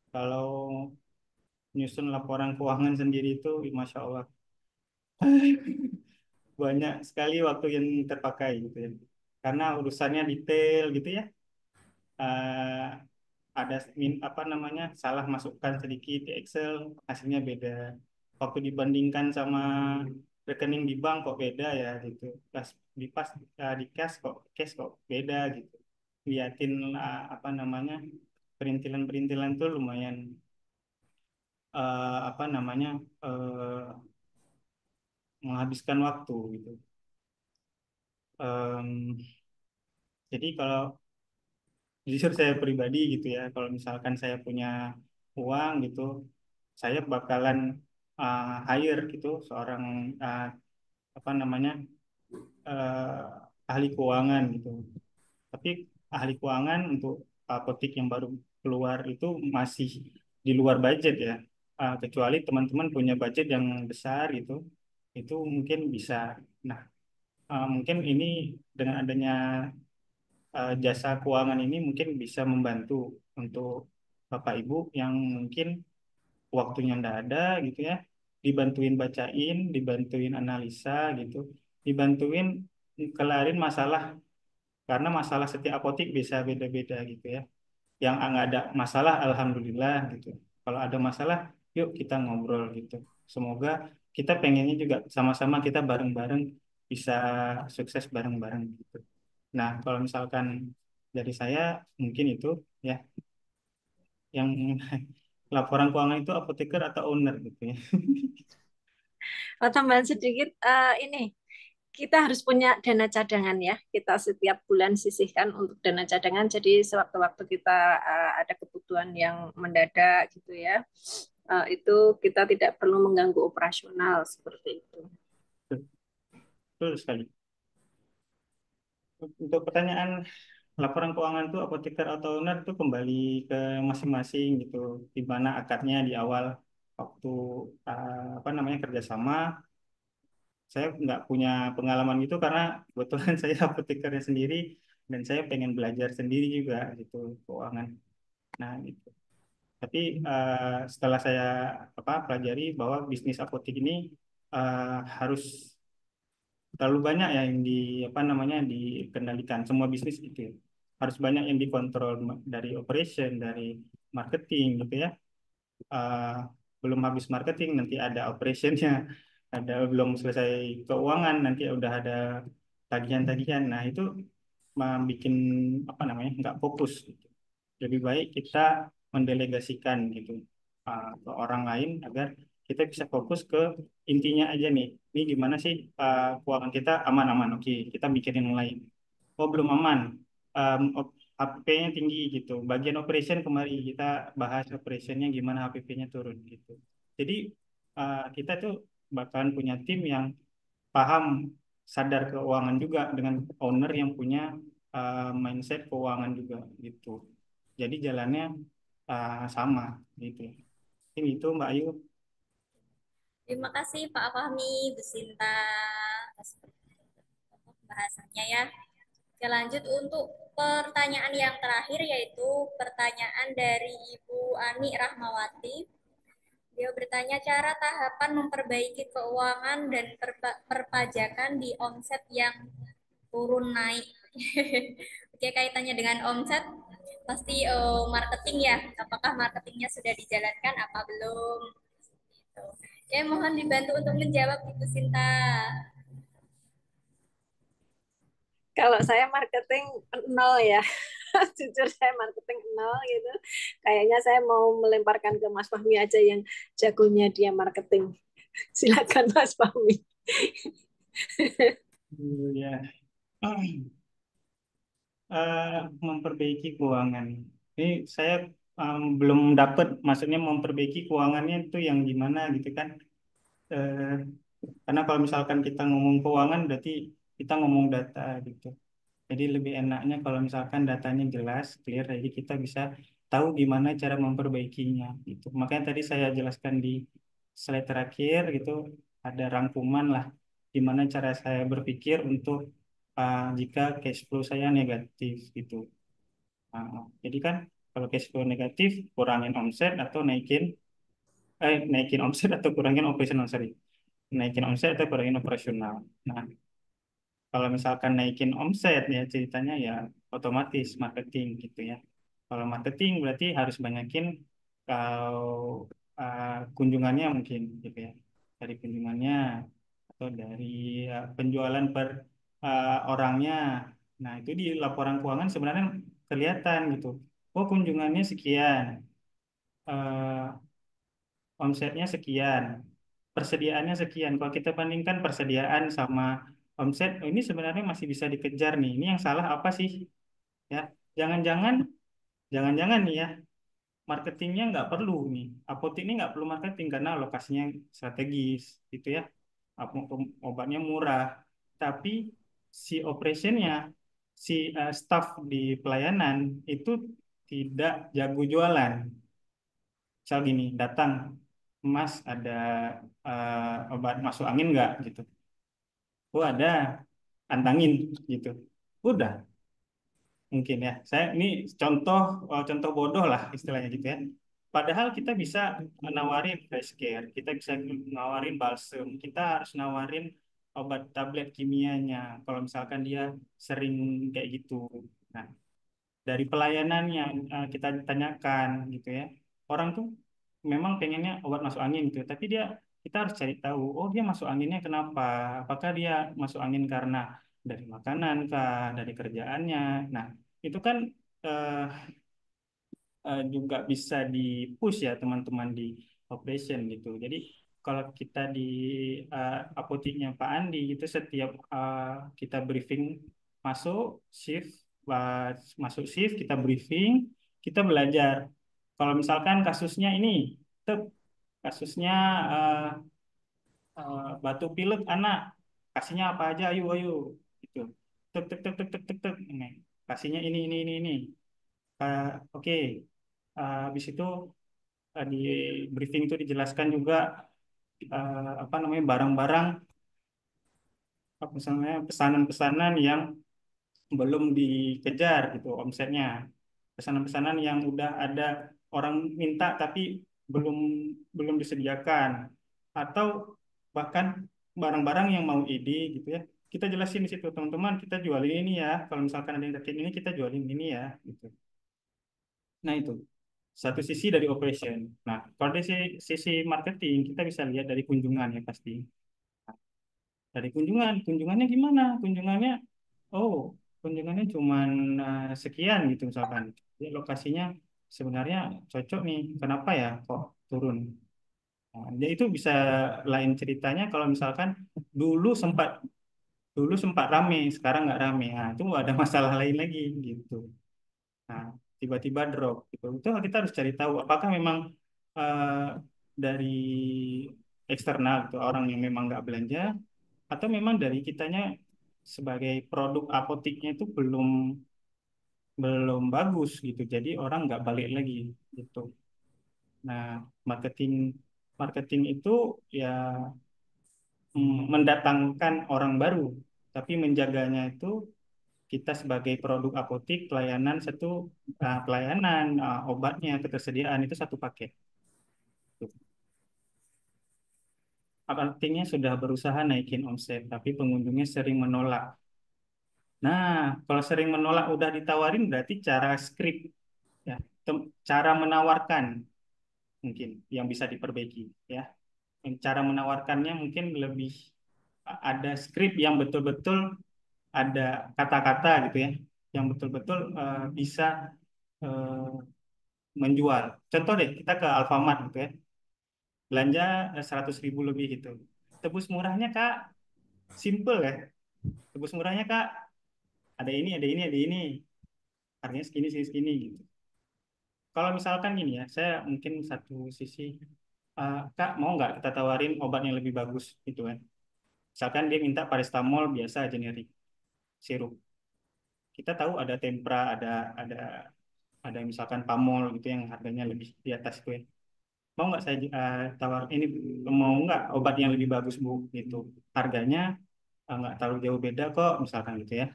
Kalau nyusun laporan keuangan sendiri itu, Masya Allah, banyak sekali waktu yang terpakai gitu ya. Karena urusannya detail gitu ya. Eh, ada apa namanya salah masukkan sedikit di Excel, hasilnya beda. Waktu dibandingkan sama rekening di bank kok beda ya gitu. Pas di cash kok beda gitu. Liatin apa namanya perintilan-perintilan tuh lumayan apa namanya menghabiskan waktu gitu. Em, jadi kalau jujur saya pribadi gitu ya, kalau misalkan saya punya uang gitu, saya bakalan hire gitu seorang apa namanya ahli keuangan gitu. Tapi ahli keuangan untuk apotek yang baru keluar itu masih di luar budget ya. Kecuali teman-teman punya budget yang besar gitu, itu mungkin bisa. Nah, mungkin ini dengan adanya jasa keuangan ini mungkin bisa membantu untuk Bapak Ibu yang mungkin waktunya ndak ada gitu ya, dibantuin bacain, dibantuin analisa gitu, dibantuin kelarin masalah karena masalah setiap apotek bisa beda-beda gitu ya. Yang nggak ada masalah, alhamdulillah gitu. Kalau ada masalah, yuk kita ngobrol gitu. Semoga kita pengennya juga sama-sama kita bareng-bareng bisa sukses bareng-bareng gitu. Nah, kalau misalkan dari saya mungkin itu ya yang laporan keuangan itu apoteker atau owner gitu ya. Tambahan sedikit, ini kita harus punya dana cadangan ya. Kita setiap bulan sisihkan untuk dana cadangan. Jadi sewaktu-waktu kita ada kebutuhan yang mendadak gitu ya, itu kita tidak perlu mengganggu operasional seperti itu. Betul sekali. Untuk pertanyaan laporan keuangan itu apoteker atau owner itu kembali ke masing-masing gitu. Di mana akadnya di awal waktu apa namanya kerjasama. Saya nggak punya pengalaman gitu karena kebetulan saya apotekernya sendiri dan saya pengen belajar sendiri juga gitu keuangan. Nah gitu. Tapi setelah saya apa pelajari bahwa bisnis apotek ini harus terlalu banyak ya yang di apa namanya dikendalikan semua bisnis itu ya. Harus banyak yang dikontrol dari operation, dari marketing gitu ya. Eh, belum habis marketing, nanti ada operationnya, ada belum selesai keuangan, nanti udah ada tagihan-tagihan. Nah itu bikin apa namanya nggak fokus gitu. Lebih baik kita mendelegasikan gitu ke orang lain agar kita bisa fokus ke intinya aja nih. Ini gimana sih keuangan kita aman-aman? Oke, kita mikirin yang lain. Oh belum aman, HPP-nya tinggi gitu. Bagian operation kemarin kita bahas operationnya gimana HPP-nya turun gitu. Jadi kita tuh bakalan punya tim yang paham sadar keuangan juga dengan owner yang punya mindset keuangan juga gitu. Jadi jalannya sama gitu. Ini itu Mbak Ayu. Terima kasih Pak Fahmi, Bu Sinta atas pembahasannya ya. Oke, lanjut untuk pertanyaan yang terakhir yaitu pertanyaan dari Ibu Ani Rahmawati. Dia bertanya cara tahapan memperbaiki keuangan dan perpajakan di omset yang turun naik. Oke, kaitannya dengan omset pasti marketing ya. Apakah marketingnya sudah dijalankan apa belum? Gitu. Oke, mohon dibantu untuk menjawab Ibu Sinta. Kalau saya marketing nol ya, jujur saya marketing nol gitu. Kayaknya saya mau melemparkan ke Mas Fahmi aja yang jagonya dia marketing. Silakan Mas Fahmi. Ya. Memperbaiki keuangan. Ini saya belum dapat, maksudnya memperbaiki keuangannya itu yang gimana gitu kan? Eh, karena kalau misalkan kita ngomong keuangan berarti kita ngomong data gitu. Jadi lebih enaknya kalau misalkan datanya jelas, clear, jadi kita bisa tahu gimana cara memperbaikinya gitu. Makanya tadi saya jelaskan di slide terakhir gitu, ada rangkuman lah gimana cara saya berpikir untuk jika cash flow saya negatif gitu. Jadi kan kalau cash flow negatif, kurangin omset atau naikin omset atau kurangin operasional, sorry. Naikin omset atau kurangin operasional. Nah, kalau misalkan naikin omset ya ceritanya ya otomatis marketing gitu ya. Kalau marketing berarti harus banyakin kalau kunjungannya mungkin gitu ya. Dari kunjungannya atau dari penjualan per orangnya. Nah, itu di laporan keuangan sebenarnya kelihatan gitu. Oh, kunjungannya sekian, eh, omsetnya sekian, persediaannya sekian. Kalau kita bandingkan persediaan sama omset, oh, ini sebenarnya masih bisa dikejar nih. Ini yang salah apa sih? Ya, jangan-jangan, jangan-jangan nih ya, marketingnya nggak perlu nih. Apotek ini nggak perlu marketing karena lokasinya strategis, gitu ya. Obatnya murah, tapi si operationnya, si staff di pelayanan itu tidak jago jualan. Misal gini, datang, Mas ada obat masuk angin nggak gitu? Oh ada, antangin gitu. Udah, mungkin ya. Saya ini contoh contoh bodoh lah istilahnya gitu ya. Padahal kita bisa menawarin face care, kita bisa nawarin balsem, kita harus nawarin obat tablet kimianya. Kalau misalkan dia sering kayak gitu. Nah, dari pelayanan yang kita tanyakan gitu ya, orang tuh memang pengennya obat masuk angin gitu, tapi kita harus cari tahu, oh dia masuk anginnya kenapa? Apakah dia masuk angin karena dari makanan kah, dari kerjaannya? Nah, itu kan eh, juga bisa di push ya teman-teman di operation gitu. Jadi kalau kita di apoteknya Pak Andi itu setiap kita briefing masuk shift masuk shift kita briefing, kita belajar. Kalau misalkan kasusnya ini, tep, kasusnya batuk pilek anak, kasihnya apa aja, ayo ayo gitu. Tek tek tek tek tek tek tek. Ini. Kasihnya ini. Oke. Habis itu di briefing itu dijelaskan juga apa namanya barang-barang apa namanya pesanan-pesanan yang belum dikejar gitu omsetnya, pesanan-pesanan yang udah ada orang minta tapi belum belum disediakan, atau bahkan barang-barang yang mau ide gitu ya, kita jelasin di situ teman-teman, kita jualin ini ya, kalau misalkan ada yang terkait ini kita jualin ini ya gitu. Nah itu satu sisi dari operation. Nah, kalau dari sisi marketing, kita bisa lihat dari kunjungan ya pasti. Dari kunjungannya gimana? Oh, kunjungannya cuma sekian gitu misalkan. Jadi lokasinya sebenarnya cocok nih. Kenapa ya kok turun? Nah, jadi itu bisa lain ceritanya kalau misalkan dulu sempat dulu sempat rame, sekarang nggak rame. Nah, itu ada masalah lain lagi gitu. Nah, tiba-tiba drop gitu. Itu kita harus cari tahu apakah memang eh, dari eksternal itu orang yang memang nggak belanja atau memang dari kitanya sebagai produk apoteknya itu belum belum bagus gitu. Jadi orang nggak balik lagi gitu. Nah, marketing marketing itu ya mendatangkan orang baru, tapi menjaganya itu kita sebagai produk apotek pelayanan pelayanan obatnya ketersediaan itu satu paket. Artinya sudah berusaha naikin omset, tapi pengunjungnya sering menolak. Nah, kalau sering menolak udah ditawarin berarti cara skrip ya, cara menawarkan mungkin yang bisa diperbaiki ya. Cara menawarkannya mungkin lebih ada skrip yang betul-betul ada kata-kata gitu ya, yang betul-betul bisa eh, menjual. Contoh deh, kita ke Alfamart gitu ya, belanja 100.000 lebih gitu. Tebus murahnya Kak, simple ya. Tebus murahnya Kak, ada ini, ada ini, ada ini. Harganya segini, segini, segini gitu. Kalau misalkan gini ya, saya mungkin satu sisi, Kak mau nggak kita tawarin obat yang lebih bagus gitu kan. Misalkan dia minta paracetamol biasa generik, sirup. Kita tahu ada Tempra, ada ada misalkan Pamol gitu yang harganya lebih di atas itu ya. Mau nggak saya tawar ini, mau nggak obat yang lebih bagus Bu gitu. Harganya nggak terlalu jauh beda kok misalkan gitu ya.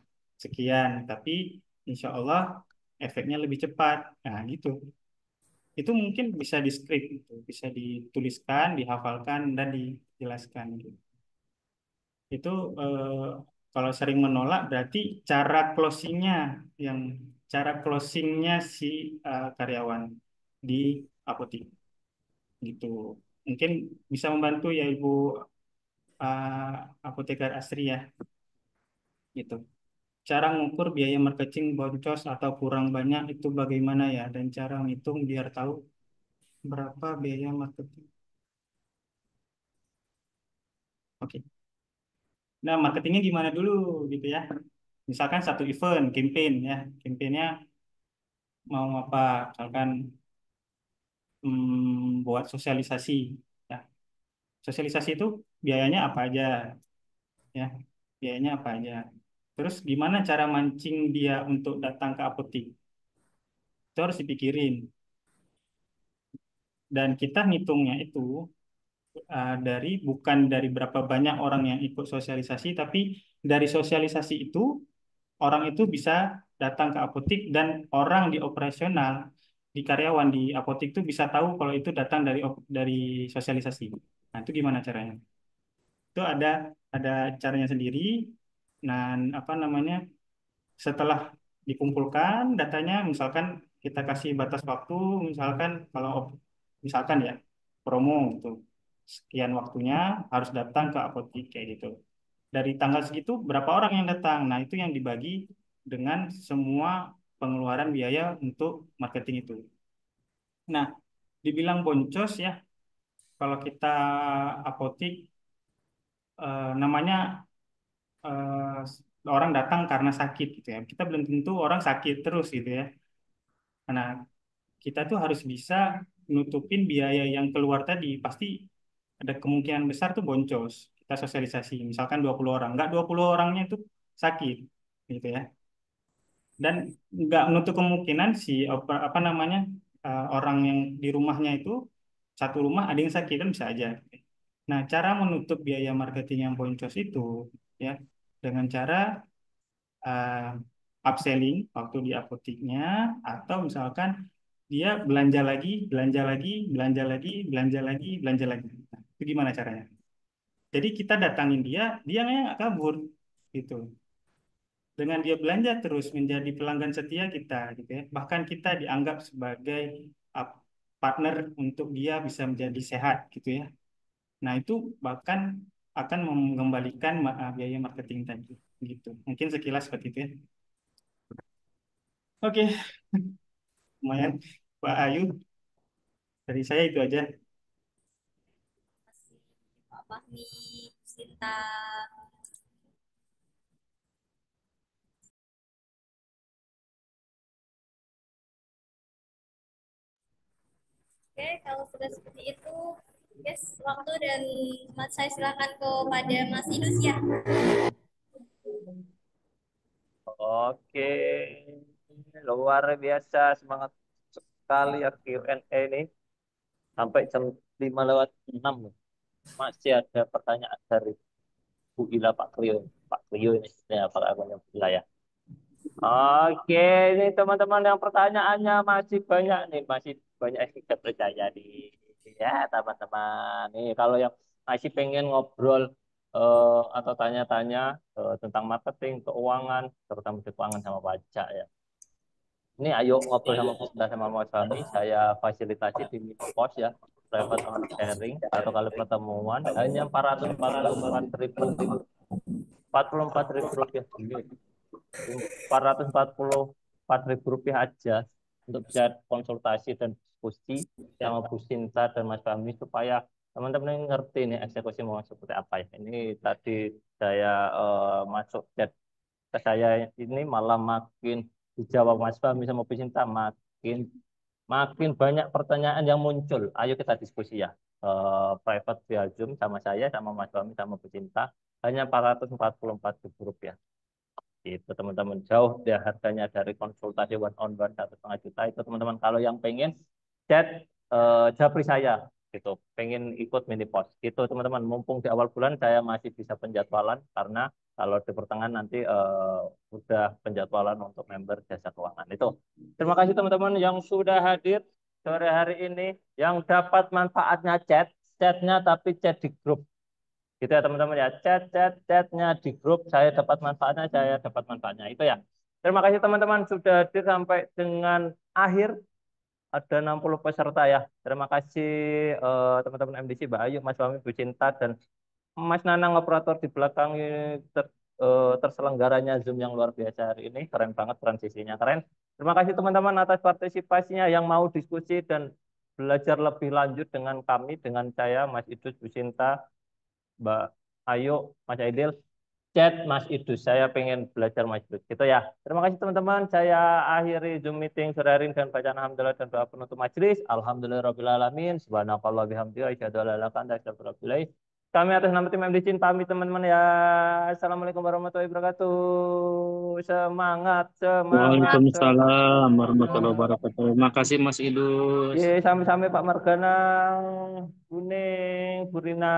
Sekian, tapi insya Allah efeknya lebih cepat. Nah gitu. Itu mungkin bisa di script gitu, bisa dituliskan, dihafalkan dan dijelaskan gitu. Itu kalau sering menolak berarti cara closingnya yang cara closingnya si karyawan di apotek gitu. Mungkin bisa membantu ya Ibu apoteker Asri ya gitu. Cara mengukur biaya marketing boncos atau kurang banyak itu bagaimana ya dan cara menghitung biar tahu berapa biaya marketing. Oke. Nah, marketingnya gimana dulu gitu ya. Misalkan satu event, campaign ya. Campaignnya mau apa? Misalkan buat sosialisasi. Ya. Sosialisasi itu biayanya apa aja ya? Biayanya apa aja? Terus gimana cara mancing dia untuk datang ke apotek? Itu harus dipikirin. Dan kita ngitungnya itu bukan dari berapa banyak orang yang ikut sosialisasi, tapi dari sosialisasi itu orang itu bisa datang ke apotek dan orang di operasional, di karyawan di apotek itu bisa tahu kalau itu datang dari sosialisasi. Nah, itu gimana caranya? Itu ada caranya sendiri. Dan apa namanya? Setelah dikumpulkan datanya, misalkan kita kasih batas waktu, misalkan kalau misalkan ya promo gitu, sekian waktunya harus datang ke apotek kayak gitu. Dari tanggal segitu berapa orang yang datang? Nah, itu yang dibagi dengan semua pengeluaran biaya untuk marketing itu. Nah, dibilang boncos ya, kalau kita apotek namanya orang datang karena sakit gitu ya. Kita belum tentu orang sakit terus gitu ya. Nah, kita tuh harus bisa nutupin biaya yang keluar tadi. Pasti ada kemungkinan besar tuh boncos. Kita sosialisasi, misalkan 20 orang. Nggak 20 orangnya itu sakit gitu ya. Dan nggak menutup kemungkinan si apa namanya orang yang di rumahnya itu satu rumah ada yang sakit kan bisa aja. Nah, cara menutup biaya marketing yang boncos itu ya dengan cara uh, upselling waktu di apoteknya atau misalkan dia belanja lagi, belanja lagi, belanja lagi, belanja lagi, belanja lagi. Nah, itu gimana caranya? Jadi kita datangin dia, dia nggak kabur gitu. Dengan dia belanja terus menjadi pelanggan setia kita gitu ya. Bahkan kita dianggap sebagai partner untuk dia bisa menjadi sehat gitu ya. Nah, itu bahkan akan mengembalikan biaya marketing tadi gitu. Mungkin sekilas seperti itu ya. Oke, lumayan Pak Ayu. Dari saya itu aja. Pak Fahmi, Sinta. Oke, kalau sudah seperti itu, guys, waktu dan saya silakan kepada Mas Idus ya. Oke, luar biasa, semangat sekali ya Q&A ini. Sampai jam 5:06 masih ada pertanyaan dari Bu Ila, Pak Klio. Pak Klio ini ya, Pak Agung Ila ya. Oke, ini teman-teman yang pertanyaannya masih banyak nih, masih banyak yang tidak percaya nih. Ya, teman-teman. Nih, kalau yang masih pengen ngobrol atau tanya-tanya tentang marketing, keuangan, terutama keuangan sama pajak ya. Ini ayo ngobrol sama Bunda sama Mas Fahmi, saya fasilitasi di Pos ya, private on sharing, satu kali pertemuan, hanya 444.000 rupiah. 444.000 rupiah aja untuk bisa konsultasi dan diskusi sama Bu Sinta dan Mas Fahmi supaya teman-teman ini ngerti nih eksekusi mau seperti apa ya. Ini tadi saya masuk chat ke saya ini malah makin dijawab Mas Fahmi sama Bu Sinta makin banyak pertanyaan yang muncul. Ayo kita diskusi ya. Private via Zoom sama saya sama Mas Fahmi sama Bu Sinta hanya 444.000 rupiah. Itu teman-teman, jauh dia harganya dari konsultasi one on one 1,5 juta. Itu teman-teman kalau yang pengen chat japri saya gitu, pengen ikut mini post gitu teman-teman. Mumpung di awal bulan saya masih bisa penjadwalan, karena kalau di pertengahan nanti udah penjadwalan untuk member jasa keuangan. Itu terima kasih teman-teman yang sudah hadir sore hari ini, yang dapat manfaatnya chatnya tapi chat di grup gitu ya teman-teman ya, chatnya di grup, saya dapat manfaatnya itu ya. Terima kasih teman-teman sudah hadir sampai dengan akhir. Ada 60 peserta ya. Terima kasih teman-teman MDC, Mbak Ayu, Mas Fahmi, Bu Cinta, dan Mas Nanang operator di belakang terselenggaranya Zoom yang luar biasa hari ini. Keren banget, transisinya keren. Terima kasih teman-teman atas partisipasinya, yang mau diskusi dan belajar lebih lanjut dengan kami, dengan saya, Mas Idus, Bu Cinta, Mbak Ayu, Mas Aidil, chat Mas Idus. Saya pengen belajar Mas Idus. Gitu ya. Terima kasih teman-teman. Saya akhiri Zoom meeting sore hari ini dengan bacaan alhamdulillah dan doa penutup majelis. Alhamdulillahirabbil alamin. Subhanakallah bihamdihi asyhadu an la ilaha illa anta astaghfiruka wa atubu ilaik. Kami atas nama tim MDC pamit teman-teman ya. Assalamualaikum warahmatullahi wabarakatuh. Semangat. Waalaikumsalam warahmatullahi wabarakatuh. Terima kasih Mas Idus. Sampai-sampai Pak Margana, Kuning, Burina,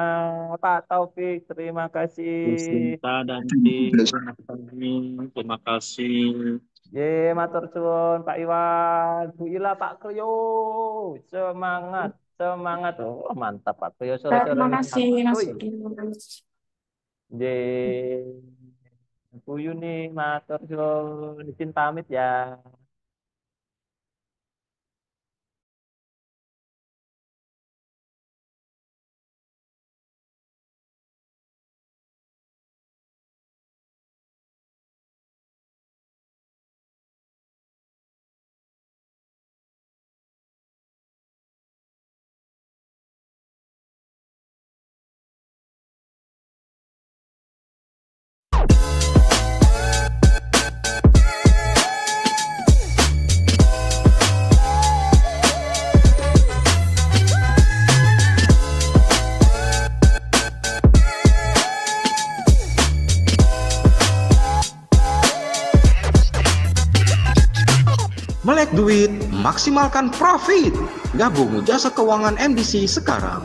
Pak Taufik, terima kasih. Sinta dan terima kasih. Matur suwun Pak Iwan, Bu Ila, Pak Klio. Semangat. Oh, mantap Pak Klio. Terima kasih Mas Idus. Bu Yuni, matur suwun. Izin pamit ya. Melek duit, maksimalkan profit. Gabung jasa keuangan MDC sekarang.